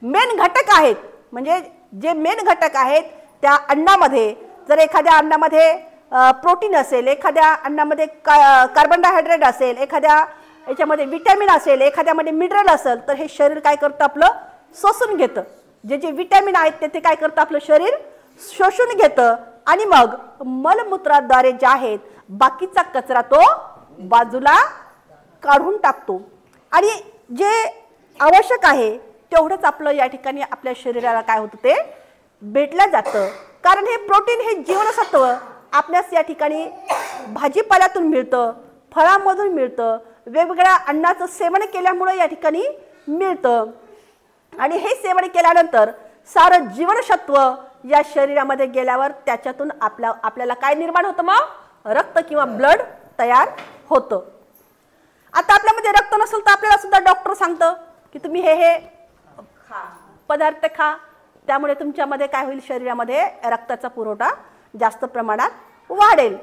मेन घटक आहेत म्हणजे जे मेन घटक आहेत त्या अन्नामध्ये, जर एखाद्या अन्नामध्ये प्रोटीन असेल, एखाद्या अन्नामध्ये कार्बोहायड्रेट असेल, एखाद्या याच्यामध्ये विटॅमिन असेल, एखाद्यामध्ये मिनरल असेल, तर हे शरीर काय करतं? आपलं शोषून घेतं. जे विटॅमिन आहेत ते काय करतं? आपलं शरीर शोषून घेतं. आणि मग मलमूत्राद्वारे जे आहेत बाकीचा कचरा तो बाजूला काढून टाकतो. आणि जे आवश्यक आहे तेवढंच आपलं या ठिकाणी आपल्या शरीराला काय होतं ते भेटलं जातं. कारण हे प्रोटीन, हे जीवनसत्व आपल्यास या ठिकाणी भाजीपाल्यातून मिळतं, फळांमधून मिळतं, वेगवेगळ्या अन्नाचं सेवन केल्यामुळे या ठिकाणी मिळतं. आणि हे सेवन केल्यानंतर सारं जीवनसत्व या शरीरामध्ये गेल्यावर त्याच्यातून आपल्याला काय निर्माण होतं? मग रक्त किंवा ब्लड तयार होतं. आता आपल्यामध्ये रक्त नसेल तर आपल्याला सुद्धा डॉक्टर सांगतं की तुम्ही हे पदार्थ खा, त्यामुळे तुमच्यामध्ये काय होईल, शरीरामध्ये रक्ताचा पुरवठा जास्त प्रमाणात वाढेल.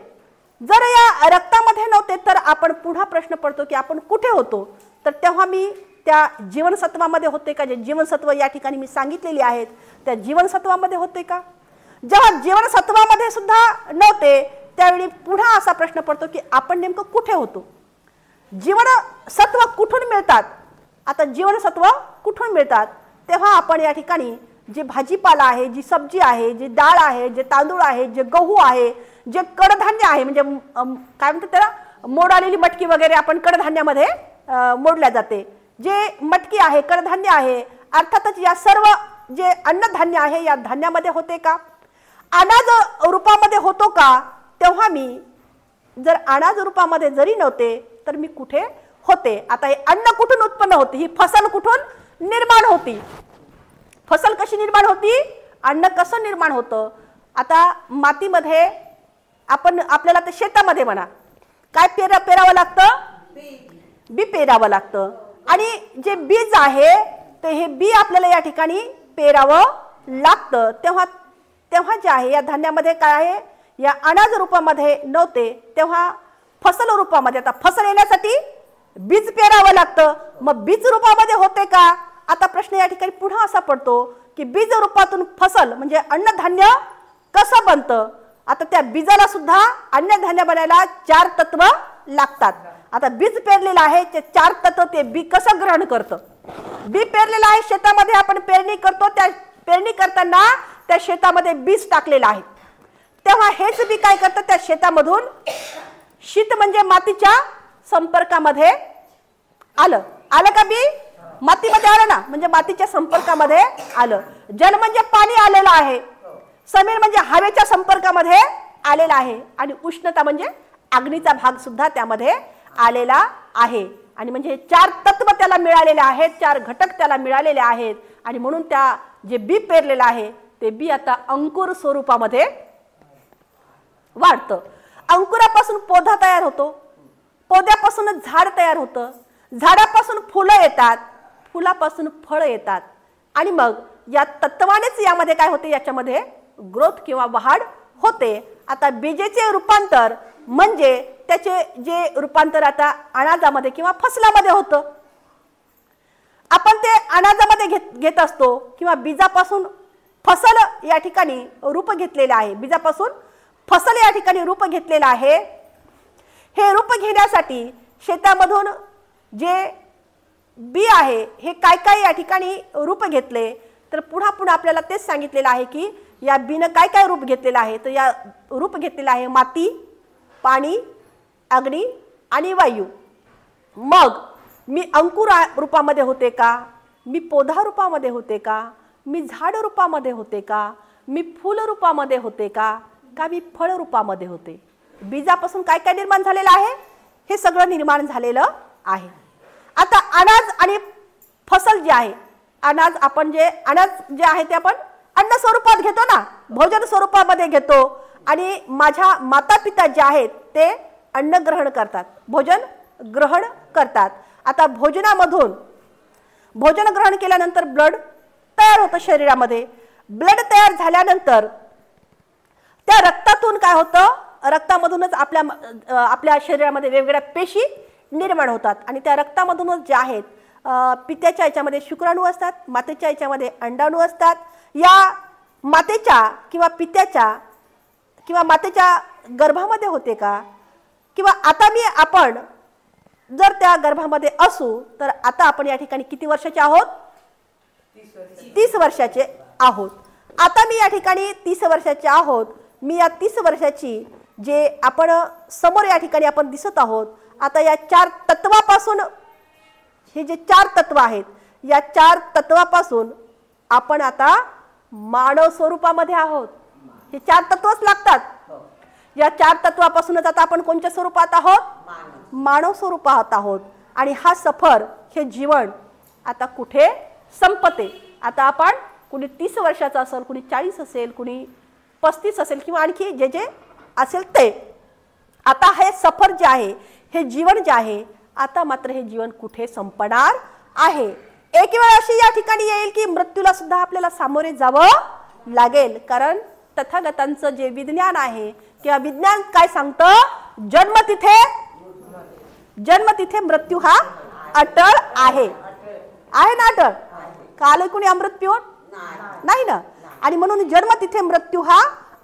जर या रक्तामध्ये नव्हते तर आपण पुढा प्रश्न पडतो की आपण कुठे होतो. तर तेव्हा मी त्या जीवनसत्वामध्ये होते का, जे जीवनसत्व या ठिकाणी मी सांगितलेली आहेत त्या जीवनसत्वामध्ये होते का. जेव्हा जीवनसत्वामध्ये सुद्धा नव्हते त्यावेळी पुढा असा प्रश्न पडतो की आपण नेमकं कुठे होतो. जीवनसत्व कुठून मिळतात, आता जीवनसत्व कुठून मिळतात, तेव्हा आपण या ठिकाणी जे भाजीपाला आहे, जी सब्जी आहे, जी डाळ आहे, जे तांदूळ आहे, जे गहू आहे, जे कडधान्य आहे, म्हणजे काय म्हणतात त्याला, मोड आलेली मटकी वगैरे आपण कडधान्यामध्ये मोडल्या जाते, जे मटकी आहे, कडधान्य आहे, अर्थातच या सर्व जे अन्नधान्य आहे या धान्यामध्ये होते का, अनाज रूपामध्ये होतो का. तेव्हा मी जर अनाज रूपामध्ये जरी नव्हते तर मी कुठे होते. आता हे अन्न कुठून उत्पन्न होते, ही फसल कुठून निर्माण होती, फसल कशी निर्माण होती, अन्न कसं निर्माण होतं. आता मातीमध्ये आपण आपल्याला तर शेतामध्ये म्हणा काय पेरावं लागतं, बी पेरावं लागतं, आणि जे बीज आहे ते हे बी आपल्याला या ठिकाणी पेरावं लागतं. तेव्हा जे आहे या धान्यामध्ये काय आहे, या अनाज रूपामध्ये नव्हते तेव्हा फसल रूपामध्ये, आता फसल येण्यासाठी बीज पेरावं लागतं, मग बीज रूपामध्ये होते का. आता प्रश्न या ठिकाणी पुन्हा असा पडतो की बीज रूपातून फसल म्हणजे अन्नधान्य कसं बनतं. आता त्या बीजाला सुद्धा अन्नधान्य बनायला 4 तत्व लागतात. आता बीज पेरलेलं आहे ते 4 तत्व ते बी कसं ग्रहण करतं. बी पेरलेलं आहे, शेतामध्ये आपण पेरणी करतो, त्या पेरणी करताना त्या शेतामध्ये बीज टाकलेलं आहे, तेव्हा हेच बी काय करतं, त्या शेतामधून शीत म्हणजे मातीच्या संपर्कामध्ये आलं का, बी मातीमध्ये आलं ना, म्हणजे मातीच्या संपर्कामध्ये आलं. जल म्हणजे पाणी आलेलं आहे, समीर म्हणजे हवेच्या संपर्कामध्ये आलेला आहे, आणि उष्णता म्हणजे अग्नीचा भाग सुद्धा त्यामध्ये आलेला आहे. आणि म्हणजे 4 तत्व त्याला मिळालेले आहेत, 4 घटक त्याला मिळालेले आहेत, आणि म्हणून त्या जे बी पेरलेलं आहे ते बी आता अंकुर स्वरूपामध्ये वाढतं. अंकुरापासून पौधा तयार होतो, पौध्यापासून झाड तयार होतं, झाडापासून फुलं येतात, फुलापासून फळं येतात, आणि मग या तत्वानेच यामध्ये काय होते, याच्यामध्ये ग्रोथ किंवा वाढ होते. आता बीजेचे रूपांतर म्हणजे त्याचे जे रूपांतर आता अनाजामध्ये किंवा फसलामध्ये होतं. आपण ते अनाजामध्ये घेत असतो किंवा बीजापासून फसल या ठिकाणी रूप घेतलेलं आहे, बीजापासून फसल या ठिकाणी रूप घेतलेलं आहे. हे रूप घेण्यासाठी शेतामधून जे बी आहे हे काय काय या ठिकाणी रूप घेतले, तर पुन्हा आपल्याला तेच सांगितलेलं आहे की या बीनं काय काय रूप घेतलेलं आहे. तर या रूप घेतलेलं आहे माती, पाणी, अग्नी आणि वायू. मग मी अंकुर रूपामध्ये होते का, मी पौधा रूपामध्ये होते का, मी झाड रूपामध्ये होते का, मी फूल रूपामध्ये होते का मी फळ रूपामध्ये होते. बीजापासून काय काय निर्माण झालेलं आहे, हे सगळं निर्माण झालेलं आहे. आता अनाज आणि फसल जे आहे, अनाज जे आहे ते आपण अन्न स्वरूपात घेतो ना, भोजन स्वरूपामध्ये घेतो, आणि माझ्या माता पिता जे आहेत ते अन्न ग्रहण करतात, भोजन ग्रहण करतात. आता भोजन ग्रहण केल्यानंतर ब्लड तयार होतं शरीरामध्ये. ब्लड तयार झाल्यानंतर त्या रक्तातून काय होतं, रक्तामधूनच आपल्या शरीरामध्ये वेगवेगळ्या पेशी निर्माण होतात, आणि त्या रक्तामधूनच जे आहेत पित्याच्या याच्यामध्ये शुक्राणू असतात, मातेच्या याच्यामध्ये अंडाणू असतात. या मातेच्या किंवा पित्याच्या किंवा मातेच्या गर्भामध्ये होते का, किंवा आता आपण जर त्या गर्भामध्ये असू तर आता आपण या ठिकाणी किती वर्षाचे आहोत, 30 वर्षाचे आहोत. आता मी या ठिकाणी 30 वर्षाचे आहोत. मी या 30 वर्षाची जे आपण समोर या ठिकाणी आपण दिसत आहोत, आता या 4 तत्वापासून, हे जे 4 तत्व आहेत या 4 तत्वापासून आपण आता मानव स्वरूपामध्ये आहोत. हे 4 तत्वच लागतात. या 4 तत्वापासूनच आता आपण कोणत्या स्वरूपात आहोत, मानव स्वरूपात आहोत. आणि हा सफर, हे जीवन आता कुठे संपते. आता आपण कुणी 30 वर्षाचा असेल, कुणी 40 असेल, कुणी 35 असेल, किंवा आणखी जे असेल ते. आता हे सफर जे आहे, हे जीवन जे आहे, आता मात्र हे जीवन कुठे संपणार आहे. एक वेळ अशी या ठिकाणी येईल की मृत्यूला सुद्धा आपल्याला सामोरे जावं लागेल. कारण तथागतांचं जे विज्ञान आहे किंवा विज्ञान काय सांगतं, जन्म तिथे मृत्यू हा अटळ आहे. आहे ना अटळ? काल कोणी अमृत पिऊन नाही ना. आणि म्हणून जन्म तिथे मृत्यू हा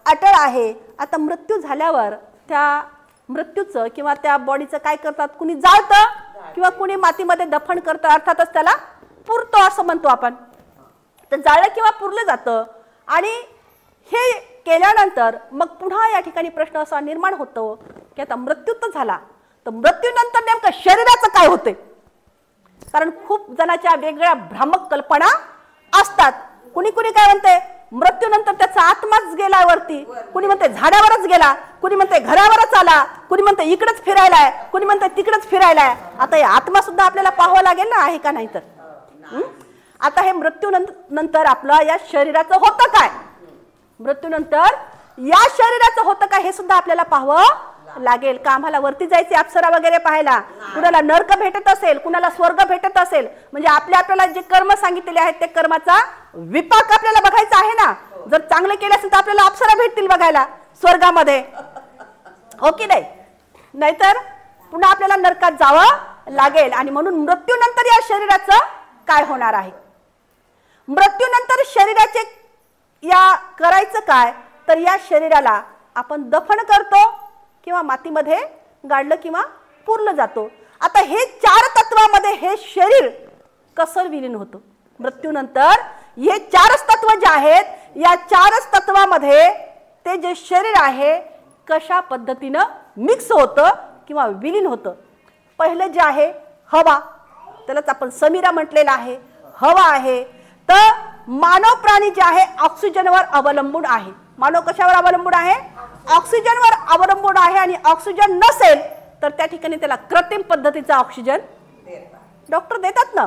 अटळ आहे. आता मृत्यू झाल्यावर त्या मृत्यूचं किंवा त्या बॉडीचं काय करतात, कुणी जाळतं किंवा कुणी मातीमध्ये दफन करतं, अर्थातच त्याला पुरतो असं म्हणतो आपण. तर जाळलं किंवा पुरलं जातं. आणि हे केल्यानंतर मग पुन्हा या ठिकाणी प्रश्न असा निर्माण होतो की आता मृत्यू तर झाला, तर मृत्यूनंतर नेमकं शरीराचं काय होते. कारण खूप जणांच्या वेगळ्या भ्रामक कल्पना असतात. कुणी कुणी काय म्हणते, मृत्यूनंतर त्याचा आत्माच गेला वरती, कुणी म्हणते झाडावरच गेला, कुणी म्हणते घरावरच आला, कुणी म्हणते इकडेच फिरायलाय, कुणी म्हणते तिकडेच फिरायलाय. आता हे आत्मा सुद्धा आपल्याला पाहावं लागेल ना, आहे का नाही तर. आता हे मृत्यूनंतर आपलं या शरीराचं होतं काय, मृत्यूनंतर या शरीराचं होतं काय हे सुद्धा आपल्याला पाहावं लागेल. का आम्हाला वरती जायचे अप्सरा वगैरे पाहायला, कुणाला नरक भेटत असेल, कुणाला स्वर्ग भेटत असेल, म्हणजे आपल्याला जे कर्म सांगितलेले आहेत ते कर्माचा विपाक आपल्याला बघायचा आहे ना. जर चांगले केले असेल तर आपल्याला अप्सरा भेटतील बघायला स्वर्गामध्ये, हो की नाही. नाहीतर पुन्हा आपल्याला नरकात जावं लागेल. आणि म्हणून मृत्यूनंतर या शरीराचं काय होणार आहे. मृत्यूनंतर शरीराचे या करायचं काय, तर या शरीराला आपण दफन करतो किंवा मातीमध्ये गाडलं किंवा पुरलं जातो. आता हे 4 तत्वामध्ये हे शरीर कसं विलीन होतं मृत्यूनंतर. हे 4च तत्व जे आहेत, या 4च तत्वामध्ये ते जे शरीर आहे कशा पद्धतीनं मिक्स होतं किंवा विलीन होतं. पहिलं जे आहे हवा, त्यालाच आपण समीरा म्हटलेलं आहे, हवा आहे. तर मानव प्राणी जे आहे ऑक्सिजनवर अवलंबून आहे. मानव कशावर अवलंबून आहे, ऑक्सिजनवर अवलंबून आहे. आणि ऑक्सिजन नसेल तर त्या ठिकाणी त्याला कृत्रिम पद्धतीचा ऑक्सिजन डॉक्टर देतात ना.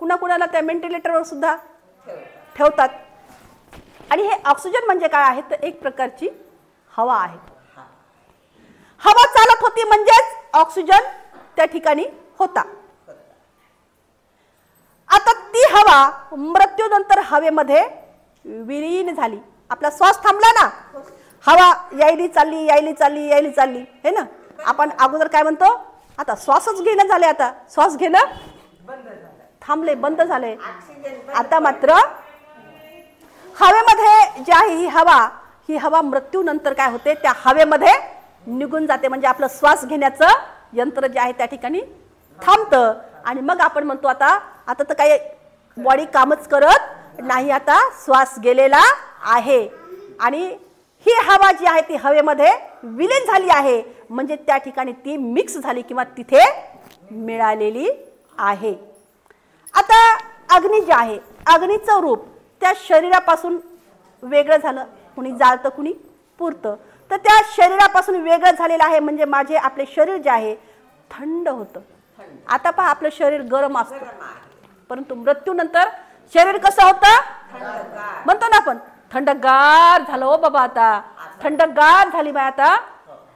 कुणाकुणाला त्या व्हेंटिलेटरवर सुद्धा ठेवतात. आणि हे ऑक्सिजन म्हणजे काय आहे, तर एक प्रकारची हवा आहे. हवा चालत होती म्हणजेच ऑक्सिजन त्या ठिकाणी होता. आता ती हवा मृत्यूनंतर हवेमध्ये विलीन झाली. आपला श्वास थांबला ना, हवा यायली चालली यायली चालली यायली चालली, हे ना. आपण अगोदर काय म्हणतो, आता श्वासच घेणं झाले, आता श्वास घेणं थांबले, बंद झाले. आता मात्र हवेमध्ये जी आहे ही हवा मृत्यूनंतर काय होते, त्या हवेमध्ये निघून जाते. म्हणजे आपलं श्वास घेण्याचं यंत्र जे आहे त्या ठिकाणी थांबतं. आणि मग आपण म्हणतो आता तर काही बॉडी कामच करत नाही, आता श्वास गेलेला आहे. आणि ही हवा जी आहे ती हवेमध्ये विलीन झाली आहे, म्हणजे त्या ठिकाणी ती मिक्स झाली किंवा तिथे मिळालेली आहे. आता अग्नी जे आहे, अग्नीचं रूप त्या शरीरापासून वेगळं झालं. कुणी जाळतं कुणी पुरतं. तर त्या शरीरापासून वेगळं झालेलं आहे. म्हणजे माझे आपले शरीर जे आहे थंड होतं. आता पहा आपलं शरीर गरम असतं, परंतु मृत्यूनंतर शरीर कसं होतं, म्हणतो ना आपण थंडगार झालं. हो बाबा आता थंडगार झाली बाय आता,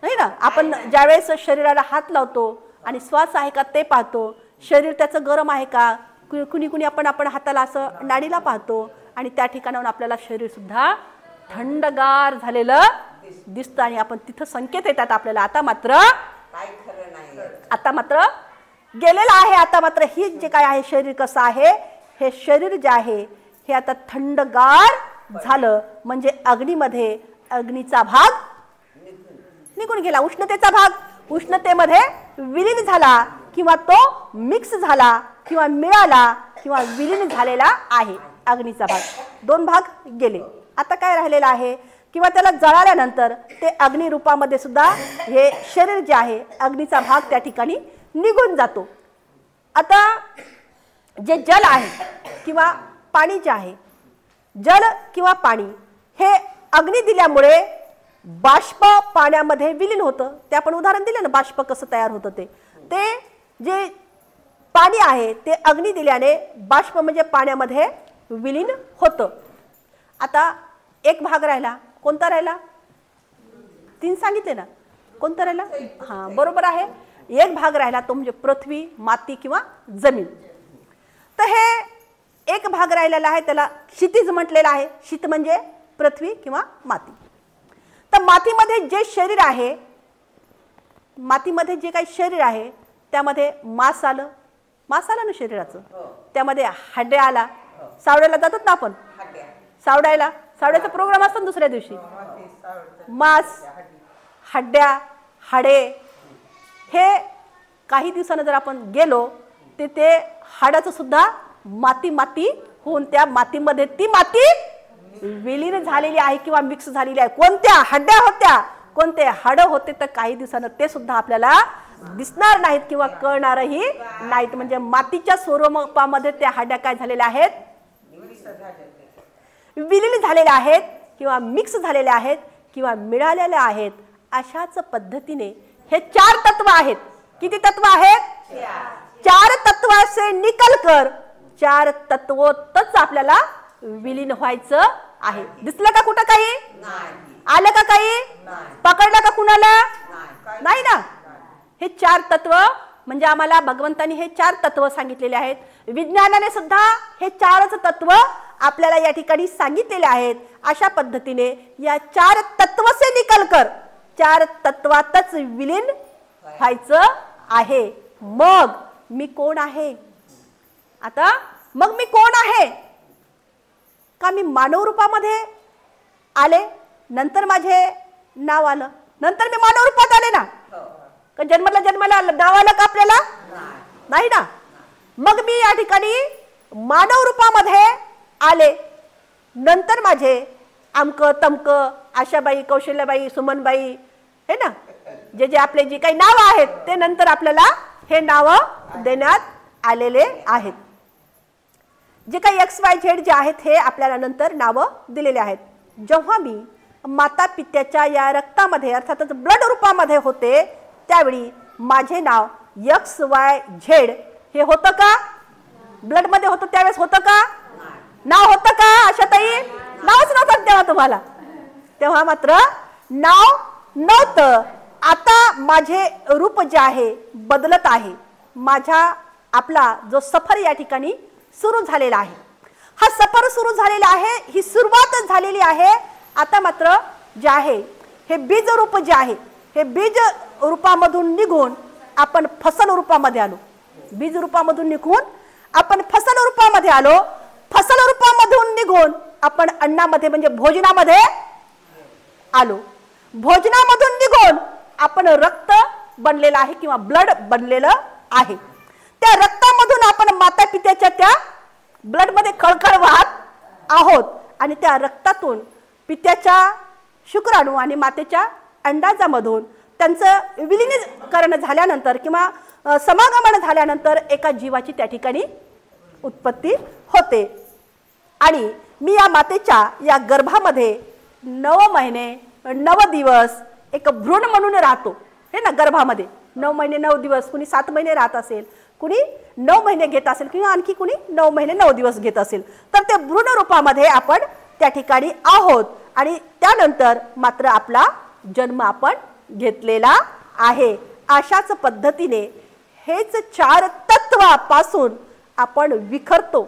नाही ना. आपण ज्यावेळेस शरीराला हात लावतो आणि श्वास आहे का ते पाहतो, शरीर त्याचं गरम आहे का. कुणी कुणी आपण हाताला असं नाडीला पाहतो आणि त्या ठिकाणाहून आपल्याला शरीर सुद्धा थंडगार झालेलं दिसतं. आणि आपण तिथं संकेत येतात आपल्याला आता मात्र गेलेलं आहे. आता मात्र ही जे काय आहे शरीर कसं आहे, हे शरीर जे आहे हे आता थंडगार झालं. म्हणजे अग्नीमध्ये अग्नीचा भाग निघून गेला, उष्णतेचा भाग उष्णतेमध्ये विलीन झाला किंवा तो मिक्स झाला किंवा मिळाला किंवा विलीन झालेला आहे. अग्नीचा भाग 2 भाग गेले. आता काय राहिलेलं आहे, किंवा त्याला जळाल्यानंतर ते अग्नी रूपामध्ये सुद्धा हे शरीर जे आहे अग्नीचा भाग त्या ठिकाणी निघून जातो. आता जे जल आहे किंवा पाणी जे आहे, जल किंवा पाणी हे अग्नी दिल्यामुळे बाष्प पाण्यामध्ये विलीन होतं. ते आपण उदाहरण दिलं ना, बाष्प कसं तयार होतं ते जे पाणी आहे ते अग्नी दिल्याने बाष्प म्हणजे पाण्यामध्ये विलीन होतं. आता एक भाग राहिला, कोणता राहिला, 3 सांगितले ना, कोणता राहिला, हां बरोबर आहे. एक भाग राहिला तो म्हणजे पृथ्वी, माती किंवा जमीन. तर हे एक भाग राहिलेला आहे त्याला क्षितिज म्हटलेलं आहे. शीत म्हणजे पृथ्वी किंवा माती. तर मातीमध्ये जे शरीर आहे, मातीमध्ये जे काही शरीर आहे त्यामध्ये मांस आलं ना शरीराचं, त्यामध्ये हाडे आला. सावडायला जातात ना आपण, सावडायचा प्रोग्राम असतो दुसऱ्या दिवशी. मांस, हड्ड्या, हाडे, हे काही दिवसानं जर आपण गेलो तर ते हाडाचं सुद्धा माती होऊन त्या मातीमध्ये ती माती विलीन झालेली आहे किंवा मिक्स झालेली आहे. कोणत्या हड्ड्या होत्या, कोणते हाडं होते, तर काही दिवसानं ते सुद्धा आपल्याला दिसणार नाहीत किंवा कळणारही नाहीत. म्हणजे मातीच्या स्वरूपामध्ये त्या हाड्या काय झालेल्या आहेत, विलीन झालेल्या आहेत किंवा मिक्स झालेल्या आहेत किंवा मिळालेल्या आहेत. अशाच पद्धतीने हे 4 तत्व आहेत. किती तत्व आहेत? 4 तत्वाचे निकल कर 4 तत्वोतच आपल्याला विलीन व्हायचं आहे. दिसलं का कुठं काही? आलं का काही? पकडलं का कुणाला? नाही ना. हे 4 तत्व म्हणजे आम्हाला भगवंतांनी हे 4 तत्व सांगितलेले आहेत. विज्ञानाने सुद्धा हे 4च तत्व आपल्याला या ठिकाणी सांगितलेले आहेत. अशा पद्धतीने या 4 तत्वचे निकल कर 4 तत्वातच विलीन व्हायचं आहे. मग मी कोण आहे? आता मग मी कोण आहे? का मी मानव रूपामध्ये आले, नंतर माझे नाव आलं, नंतर मी मानव रूपात आले ना. का जन्माला नाव आलं का आपल्याला? नाही ना. मग मी या ठिकाणी मानव रूपामध्ये आले, नंतर माझे आमक तमक, आशाबाई, कौशल्याबाई, सुमनबाई, हे ना, जे आपले जे काही नाव आहेत ते नंतर आपल्याला हे नाव देण्यात आलेले आहेत. जे काही XYZ जे आहेत हे आपल्याला नंतर नाव दिलेले आहेत. जेव्हा मी माता पित्याच्या या रक्तामध्ये अर्थातच ब्लड रूपामध्ये होते त्यावेळी माझे नाव XYZ हे होतं का? ब्लड मध्ये होतं त्यावेळेस होतं का? नाव होतं का? आशाताई नावच नव्हतं तेव्हा तुम्हाला, तेव्हा मात्र नाव नव्हतं. आता माझे रूप जे आहे बदलत आहे. माझा आपला जो सफर या ठिकाणी सुरू झालेला आहे, हा सफर सुरू झालेला आहे, ही सुरुवात झालेली आहे. आता मात्र जे आहे हे बीज रूप जे आहे हे बीज रूपामधून निघून आपण फसल रूपामध्ये आलो. बीज रूपामधून निघून आपण फसल रूपामध्ये आलो. फसल रूपामधून निघून आपण अन्नामध्ये म्हणजे भोजनामध्ये आलो. भोजनामधून निघून आपण रक्त बनलेलं आहे किंवा ब्लड बनलेलं आहे. त्या रक्तामधून आपण माता पित्याच्या त्या ब्लड मध्ये खळखळ वाहत आहोत आणि त्या रक्तातून पित्याच्या शुक्राणू आणि मातेच्या अंडाजामधून त्यांचं विलीनीकरण झाल्यानंतर किंवा समागमन झाल्यानंतर एका जीवाची त्या ठिकाणी उत्पत्ती होते. आणि मी या मातेच्या या गर्भामध्ये 9 महिने 9 दिवस एक भ्रूण म्हणून राहतो, हे ना. गर्भामध्ये 9 महिने 9 दिवस, कुणी 7 महिने राहत असेल, कुणी 9 महिने घेत असेल किंवा आणखी कुणी 9 महिने 9 दिवस घेत असेल, तर ते भ्रूण रूपामध्ये आपण त्या ठिकाणी आहोत. आणि त्यानंतर मात्र आपला जन्म आपण घेतलेला आहे. अशाच पद्धतीने हेच 4 तत्वापासून आपण विखरतो.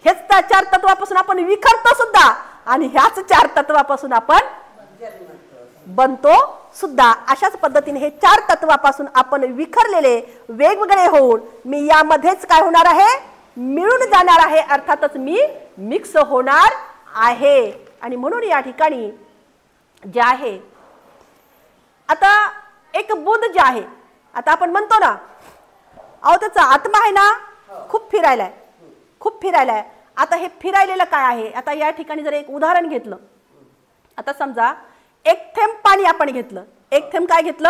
हेच त्या 4 तत्वापासून आपण विखरतो सुद्धा आणि ह्याच 4 तत्वापासून आपण बनतो सुद्धा. अशाच पद्धतीने हे 4 तत्वापासून आपण विखरलेले वेगवेगळे होऊन मी यामध्येच काय होणार आहे? मिळून जाणार आहे. अर्थातच मी मिक्स होणार आहे. आणि म्हणून या ठिकाणी जे आहे आता एक बुध जे आहे, आता आपण म्हणतो ना अहो त्याचा आत्मा आहे ना खूप फिरायलाय, खूप फिरायलाय. आता हे फिरायलेलं काय आहे? आता या ठिकाणी जर एक उदाहरण घेतलं, आता समजा एक थेंब पाणी आपण घेतलं, एक थेंब काय घेतलं?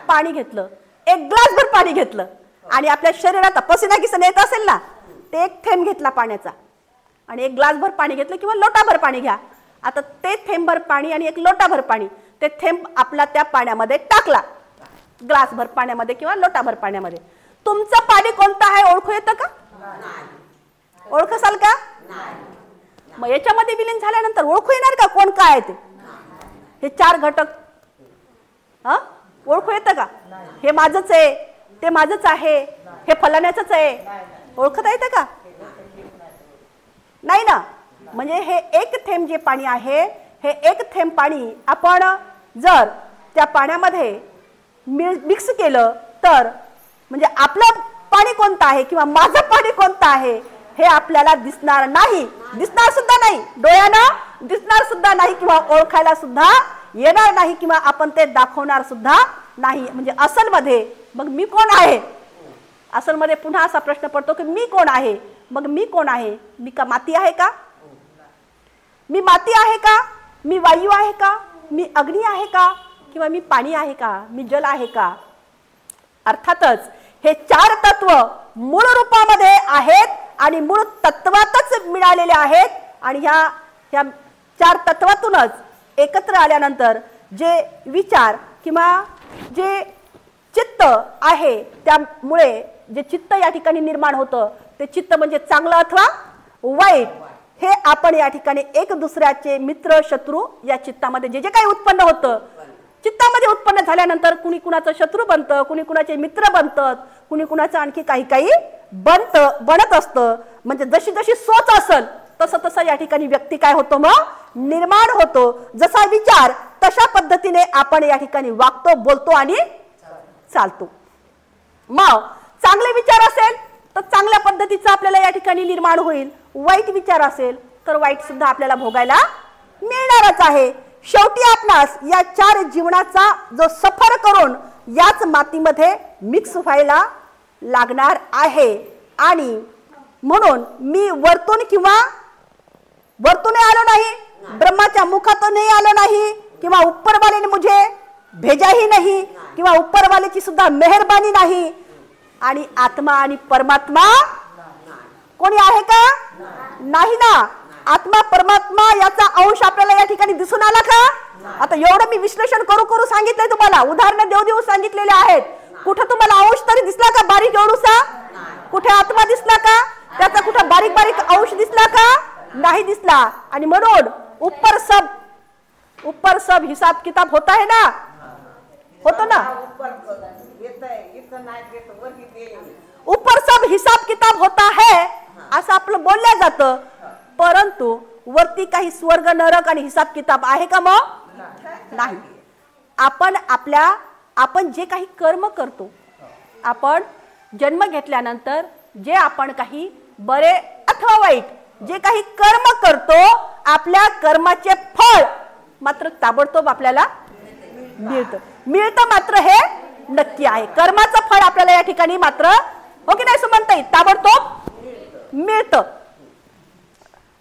पाणी घेतलं. एक ग्लासभर पाणी घेतलं आणि आपल्या शरीरात पसीना किसन येत असेल ना, ते एक थेंब घेतला पाण्याचा आणि एक ग्लासभर पाणी घेतलं किंवा लोटाभर पाणी घ्या. आता ते थेंबभर पाणी आणि एक लोटाभर पाणी, ते थेंब आपला त्या पाण्यामध्ये टाकला, ग्लासभर पाण्यामध्ये किंवा लोटाभर पाण्यामध्ये. तुमचं पाणी कोणतं आहे ओळखू येतं का? ओळखसाल का? मग याच्यामध्ये विलीन झाल्यानंतर ओळखू येणार का कोण काय आहे ते? हे 4 घटक ओळखू येतं का? हे माझंच आहे, ते माझंच आहे, हे फलाण्याचंच आहे, ओळखता येतं का? नाही ना. म्हणजे हे एक थेंब जे पाणी आहे, हे एक थेंब पाणी आपण जर त्या पाण्यामध्ये मिक्स केलं तर म्हणजे आपलं पाणी कोणतं आहे किंवा माझं पाणी कोणतं आहे हे आपल्याला दिसणार नाही, दिसणार सुद्धा नाही, डोळ्यानं दिसणार सुद्धा नाही किंवा ओळखायला सुद्धा येणार नाही किंवा आपण ते दाखवणार सुद्धा नाही. म्हणजे असल मध्ये मग मी कोण आहे? असल मध्ये पुन्हा असा प्रश्न पडतो की मी कोण आहे? मग मी कोण आहे? मी का माती आहे का? मी माती आहे का? मी वायू आहे का? मी अग्नी आहे का? किंवा मी पाणी आहे का? मी जल आहे का? अर्थातच हे चार तत्व मूळ रूपामध्ये आहेत आणि मूळ तत्वातच मिळालेले आहेत आणि ह्या चार तत्वातूनच एकत्र आल्यानंतर जे विचार किंवा जे चित्त आहे त्यामुळे जे चित्त या ठिकाणी निर्माण होतं ते चित्त म्हणजे चांगलं अथवा वाईट हे आपण या ठिकाणी एक दुसऱ्याचे मित्र शत्रू या चित्तामध्ये जे जे काही उत्पन्न होतं चित्तामध्ये उत्पन्न झाल्यानंतर कुणी कुणाचं शत्रू बनतं, कुणी कुणाचे मित्र बनतात, कुणी कुणाचं आणखी काही काही बनत असतं. म्हणजे जशी जशी सोच असेल तसं तसं या ठिकाणी व्यक्ती काय होतो मग निर्माण होतो. जसा विचार तशा पद्धतीने आपण या ठिकाणी वागतो, बोलतो आणि चालतो. मग चांगले विचार असेल तर चांगल्या पद्धतीचं आपल्याला या ठिकाणी निर्माण होईल, वाईट विचार असेल तर वाईट सुद्धा आपल्याला भोगायला मिळणारच आहे. शेवटी आपणास या चार जीवनाचा जो सफर करून याच मातीमध्ये मिक्स व्हायला लागणार आहे. आणि म्हणून मी वरतून आलो नाही, ब्रह्माच्या मुखातूनही आलो नाही किंवा ऊपर वाले ने मुझे भेजा ही नहीं किंवा ऊपर वाले ची सुद्धा मेहरबानी नाही. आणि आत्मा आणि परमात्मा कोणी आहे का? नाही ना. आत्मा परमात्मा याचा अंश आपल्याला या ठिकाणी दिसून आला का? आता एवढं मी विश्लेषण करू सांगितलंय तुम्हाला, उदाहरण देऊ सांगितलेले आहेत. कुठं तुम्हाला अंश तरी दिसला का बारीक एवढूसा? कुठे आत्मा दिसला का? त्याचा कुठं बारीक बारीक अंश दिसला का? नाही दिसला. आणि म्हणून ऊपर सब हिसाब किताब होता है ना, होतो ना. ऊपर सब हिसाब किताब होता है असं आपलं बोलल्या जातं. परंतु वरती काही स्वर्ग नरक आणि हिसाब किताब आहे का? मग नाही. आपण जे काही कर्म करतो, आपण जन्म घेतल्यानंतर जे आपण काही बरे अथवा वाईट जे काही कर्म करतो आपल्या कर्माचे फळ मात्र ताबडतोब आपल्याला मिळतं मात्र हे नक्की आहे. कर्माचं फळ आपल्याला या ठिकाणी मात्र हो की नाही सुमनताई ताबडतोब मिळतं.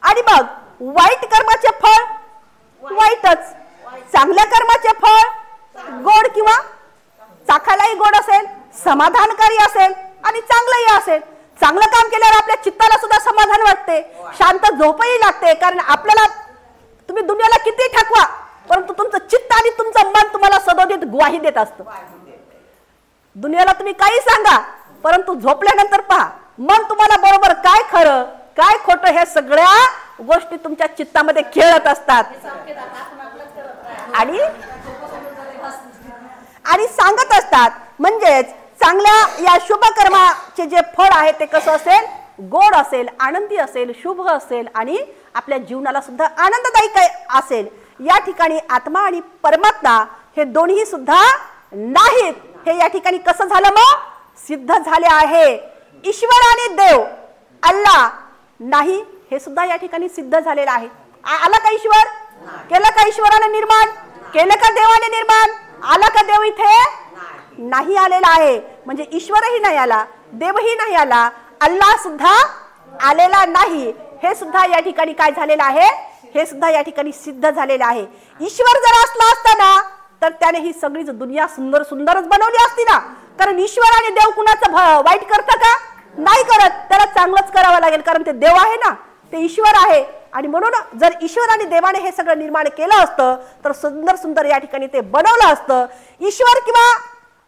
आणि मग वाईट कर्माचे फळ वाईटच, चांगल्या कर्माचे फळ गोड किंवा चाखायलाही गोड असेल, समाधानकारी असेल आणि चांगलंही असेल. चांगलं काम केल्यावर आपल्या चित्ताला सुद्धा समाधान वाटते, शांत झोपही लागते. कारण आपल्याला तुम्ही दुनियाला किती ठकवा परंतु तुमचं चित्त आणि तुमचं मन तुम्हाला सदोदित ग्वाही देत असतं. दुनियाला तुम्ही काही सांगा परंतु झोपल्यानंतर पहा मन तुम्हाला बरोबर काय खरं काय खोटं हे सगळ्या गोष्टी तुमच्या चित्तामध्ये खेळत असतात आणि सांगत असतात. म्हणजेच चांगल्या या शुभ कर्माचे जे फळ आहे ते कसं असेल? गोड असेल, आनंदी असेल, शुभ असेल आणि आपल्या जीवनाला सुद्धा आनंददायी असेल. या ठिकाणी आत्मा आणि परमात्मा हे दोन्ही सुद्धा नाहीत. हे या ठिकाणी कसं झालं? मग सिद्ध झाले आहे. ईश्वर आणि देव अल्लाह नाही हे सुद्धा या ठिकाणी सिद्ध झालेलं आहे. आला का ईश्वर? केलं का ईश्वराने निर्माण? केलं का देवाने निर्माण? आला का देव इथे? नाही आलेला आहे. म्हणजे ईश्वरही नाही आला, देवही नाही आला, अल्लाह सुद्धा आलेला नाही. हे सुद्धा या ठिकाणी काय झालेलं आहे? हे सुद्धा या ठिकाणी सिद्ध झालेलं आहे. ईश्वर जर असला असता ना तर त्याने ही सगळीच दुनिया सुंदरच बनवली असती ना. कारण ईश्वर आणि देव कुणाचं वाईट करतं का? नाही करत. त्याला चांगलंच करावं लागेल कारण ते देव आहे ना, ते ईश्वर आहे. आणि म्हणून जर ईश्वर आणि देवाने हे सगळं निर्माण केलं असतं तर सुंदर या ठिकाणी ते बनवलं असतं. ईश्वर किंवा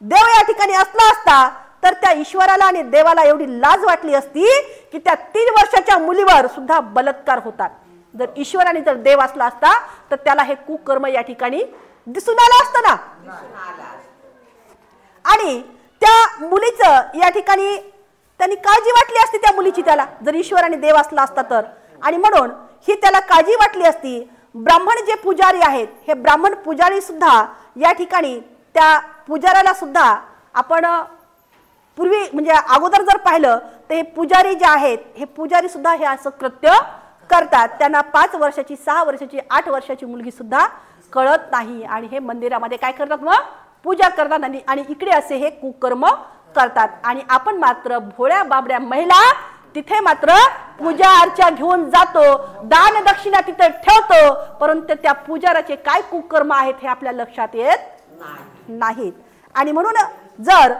देव या ठिकाणी असला असता तर त्या ईश्वराला आणि देवाला एवढी लाज वाटली असती की त्या 3 वर्षाच्या मुलीवर सुद्धा बलात्कार होतात. जर ईश्वर आणि जर देव असला असता तर त्याला हे कुकर्म या ठिकाणी दिसून आलं असतं ना. आणि त्या मुलीचं या ठिकाणी त्यांनी काळजी वाटली असती त्या मुलीची त्याला, जर ईश्वर आणि देव असला असता तर, आणि म्हणून ही त्याला काळजी वाटली असती. ब्राह्मण जे पुजारी आहेत, हे ब्राह्मण पुजारी सुद्धा या ठिकाणी त्या पुजाऱ्याला सुद्धा आपण पूर्वी म्हणजे अगोदर जर पाहिलं तर हे पुजारी जे आहेत, हे पुजारी सुद्धा हे असं कृत्य करतात. त्यांना 5 वर्षाची, 6 वर्षाची, 8 वर्षाची मुलगी सुद्धा कळत नाही आणि हे मंदिरामध्ये काय करतात, मग पूजा करतात आणि इकडे असे हे कुकर्म करतात. आणि आपण मात्र भोळ्या बाबड्या महिला तिथे मात्र पूजा अर्चा घेऊन जातो, दान दक्षिणा तिथे ठेवतो, परंतु त्या पुजाराचे काय कुकर्म आहेत हे आपल्या लक्षात येत नाहीत. आणि म्हणून जर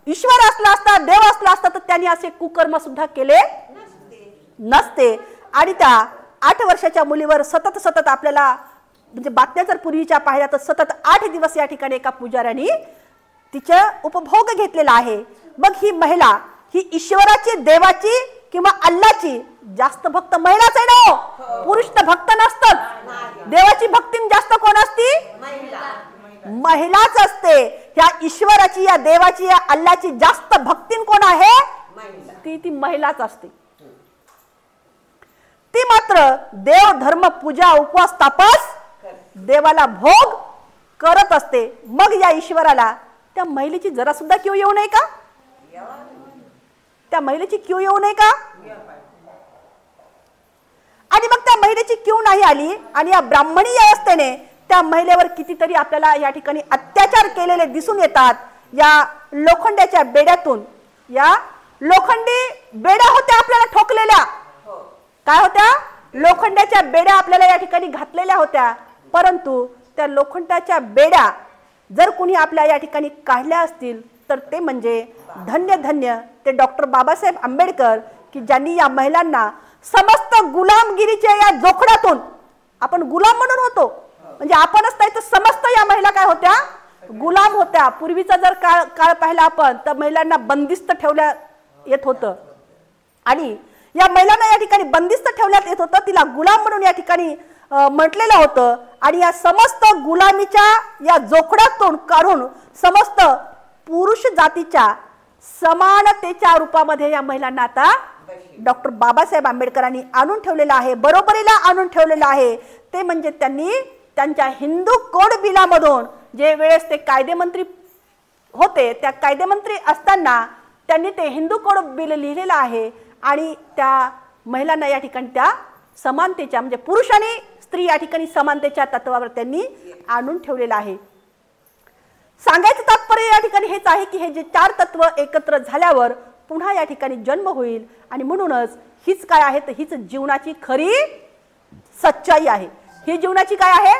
ईश्वर असला असता, देव असला असता तर त्यांनी असे कुकर्म सुद्धा केले नसते. आणि त्या 8 वर्षाच्या मुलीवर सतत आपल्याला म्हणजे बातम्या जर पूर्वीच्या पाहिल्या तर सतत 8 दिवस या ठिकाणी एका पुजाऱ्याने तिचा उपभोग घेतलेला आहे. मग ही महिला ही ईश्वराची, देवाची किंवा अल्लाची जास्त भक्त महिलाच आहे ना, पुरुष तर भक्त नसतात. देवाची भक्ती जास्त कोण असती, महिलाच असते. या ईश्वराची, या देवाची, या अल्लाची जास्त भक्ती कोण आहे, ती महिलाच असते. ती मात्र देव धर्म पूजा उपवास तापस देवाला भोग करत असते. मग या ईश्वराला त्या महिलेची जरा सुद्धा क्यू येऊ नये का, त्या महिलेची क्यू येऊ नये का. आणि मग त्या महिलेची क्यू नाही आली आणि या ब्राह्मणी अवस्थेने त्या महिलेवर कितीतरी आपल्याला या ठिकाणी अत्याचार केलेले दिसून येतात. या लोखंडाच्या बेड्यातून, या लोखंडी बेड्या होत्या आपल्याला ठोकलेल्या, काय होत्या, लोखंडाच्या बेड्या आपल्याला या ठिकाणी घातलेल्या होत्या. परंतु त्या लोखंडाच्या बेड्या जर कुणी आपल्या या ठिकाणी काढल्या असतील तर ते म्हणजे धन्य धन्य ते डॉक्टर बाबासाहेब आंबेडकर, की ज्यांनी या महिलांना समस्त गुलामगिरीच्या या जोखडातून, आपण गुलाम म्हणून होतो म्हणजे आपणच नाही तर समस्त या महिला काय होत्या, गुलाम होत्या. पूर्वीचा जर काळ पाहिला आपण तर महिलांना बंदिस्त ठेवल्या येत होतं आणि या महिलांना या ठिकाणी बंदिस्त ठेवण्यात येत होतं, तिला गुलाम म्हणून या ठिकाणी म्हटलेलं होतं. आणि या समस्त गुलामीच्या या जोखडातून काढून समस्त पुरुष जातीच्या समानतेच्या रूपामध्ये या महिलांना आता डॉक्टर बाबासाहेब आंबेडकरांनी आणून ठेवलेलं आहे, बरोबरीला आणून ठेवलेलं आहे. ते म्हणजे त्यांनी त्यांच्या हिंदू कोड बिलामधून जे वेळेस ते कायदेमंत्री होते, त्या कायदेमंत्री असताना त्यांनी ते हिंदू कोड बिल लिहिलेलं आहे आणि त्या महिलांना या ठिकाणी त्या समानतेच्या म्हणजे पुरुष आणि स्त्री या ठिकाणी समानतेच्या तत्वावर त्यांनी आणून ठेवलेलं आहे. सांगायचं तात्पर्य या ठिकाणी हेच आहे की हे जे 4 तत्व एकत्र झाल्यावर पुन्हा या ठिकाणी जन्म होईल आणि म्हणूनच हीच काय आहे तर हीच जीवनाची खरी सच्चाई आहे. ही जीवनाची काय आहे,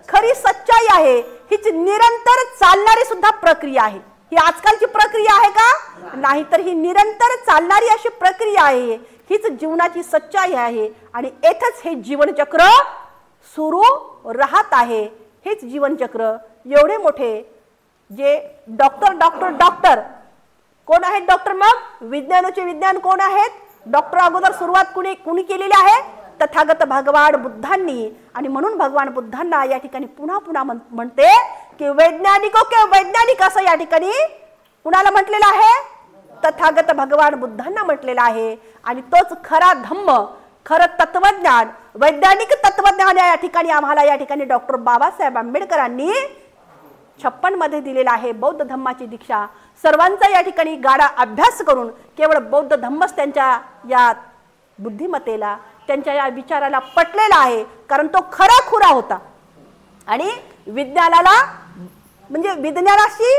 खरी सच्चाई आहे. हीच निरंतर चालणारी सुद्धा प्रक्रिया आहे. ही आजकालची प्रक्रिया आहे का, नाही तर ही निरंतर चालणारी अशी प्रक्रिया आहे. हीच जीवनाची सच्चाई आहे आणि येथच हे जीवनचक्र सुरू राहत आहे. हेच जीवनचक्र एवढे मोठे जे डॉक्टर कोण आहेत, डॉक्टर मग विज्ञानाचे विज्ञान कोण आहेत, डॉक्टर अगोदर सुरुवात कुणी केलेली आहे, तथागत भगवान बुद्धांनी. आणि म्हणून भगवान बुद्धांना या ठिकाणी पुन्हा म्हणते की वैज्ञानिक असं या ठिकाणी कुणाला म्हटलेलं आहे, तथागत भगवान बुद्धांना म्हटलेलं आहे. आणि तोच खरा धम्म, खरं तत्वज्ञान, वैज्ञानिक तत्वज्ञान या ठिकाणी आम्हाला या ठिकाणी डॉक्टर बाबासाहेब आंबेडकरांनी 56 मध्ये दिलेला आहे. बौद्ध धम्माची दीक्षा सर्वांचा या ठिकाणी गाढा अभ्यास करून केवळ बौद्ध धम्मच त्यांच्या या बुद्धिमत्तेला, त्यांच्या या विचाराला पटलेला आहे, कारण तो खरा खुरा होता आणि विज्ञानाला म्हणजे विज्ञानाशी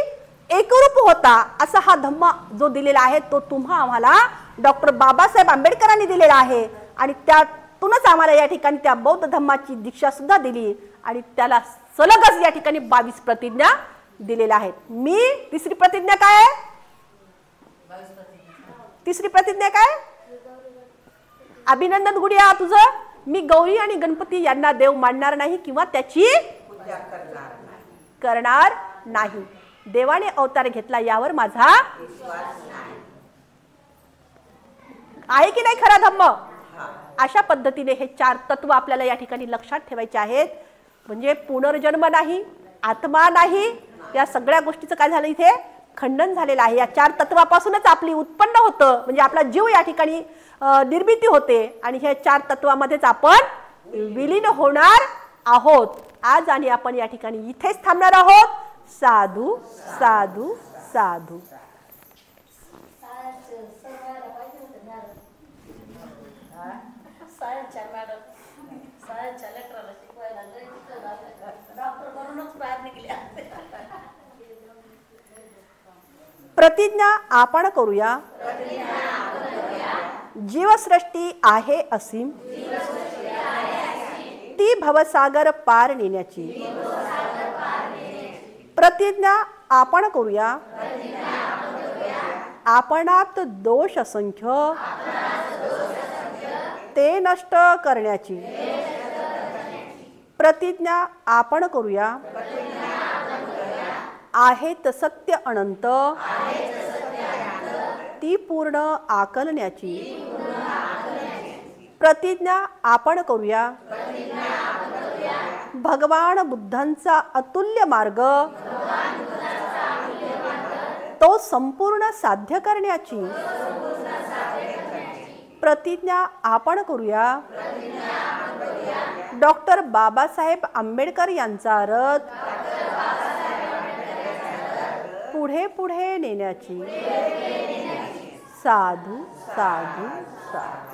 एकरूप होता. असा हा धम्म जो दिलेला आहे तो तुम्हा आम्हाला डॉक्टर बाबासाहेब आंबेडकरांनी दिलेला आहे आणि त्यातूनच आम्हाला या ठिकाणी त्या बौद्ध धम्माची दीक्षा सुद्धा दिली आणि त्याला सलगच या ठिकाणी 22 प्रतिज्ञा दिलेल्या आहेत. मी तिसरी प्रतिज्ञा काय आहे, तिसरी प्रतिज्ञा काय, अभिनंदन गुडिया तुझं, मी गौरी आणि गणपती यांना देव मानणार नाही किंवा त्याची पूजा करणार नाही. देवाने अवतार घेतला यावर माझा विश्वास नाही. आहे की नाही खरा धम्म. अशा पद्धतीने हे 4 तत्व आपल्याला या ठिकाणी लक्षात ठेवायचे आहेत. म्हणजे पुनर्जन्म नाही, आत्मा नाही, या सगळ्या गोष्टीचं काय झालं इथे खंडन झालेलं आहे. या 4 तत्वापासूनच आपली उत्पन्न होतं, म्हणजे आपला जीव या ठिकाणी निर्मिती होते आणि ह्या 4 तत्वामध्येच आपण विलीन होणार आहोत. आज आणि आपण या ठिकाणी इथेच थांबणार आहोत. साधू साधू साधू. प्रतिज्ञा आपण करूया. जीवसृष्टी आहे असीम, ती भवसागर पार नेण्याची. प्रतिज्ञा आपण करूया. आपणात दोष असंख्य, ते नष्ट करण्याची. प्रतिज्ञा आपण करूया. आहेत सत्य अनंत, ती पूर्ण आकलण्याची. प्रतिज्ञा आपण करूया. भगवान बुद्धांचा अतुल्य मार्ग, तो संपूर्ण साध्य करण्याची. प्रतिज्ञा आपण करूया. डॉक्टर बाबासाहेब आंबेडकर यांचा रथ पुढे पुढे नेण्याची. साधू साधू साधू.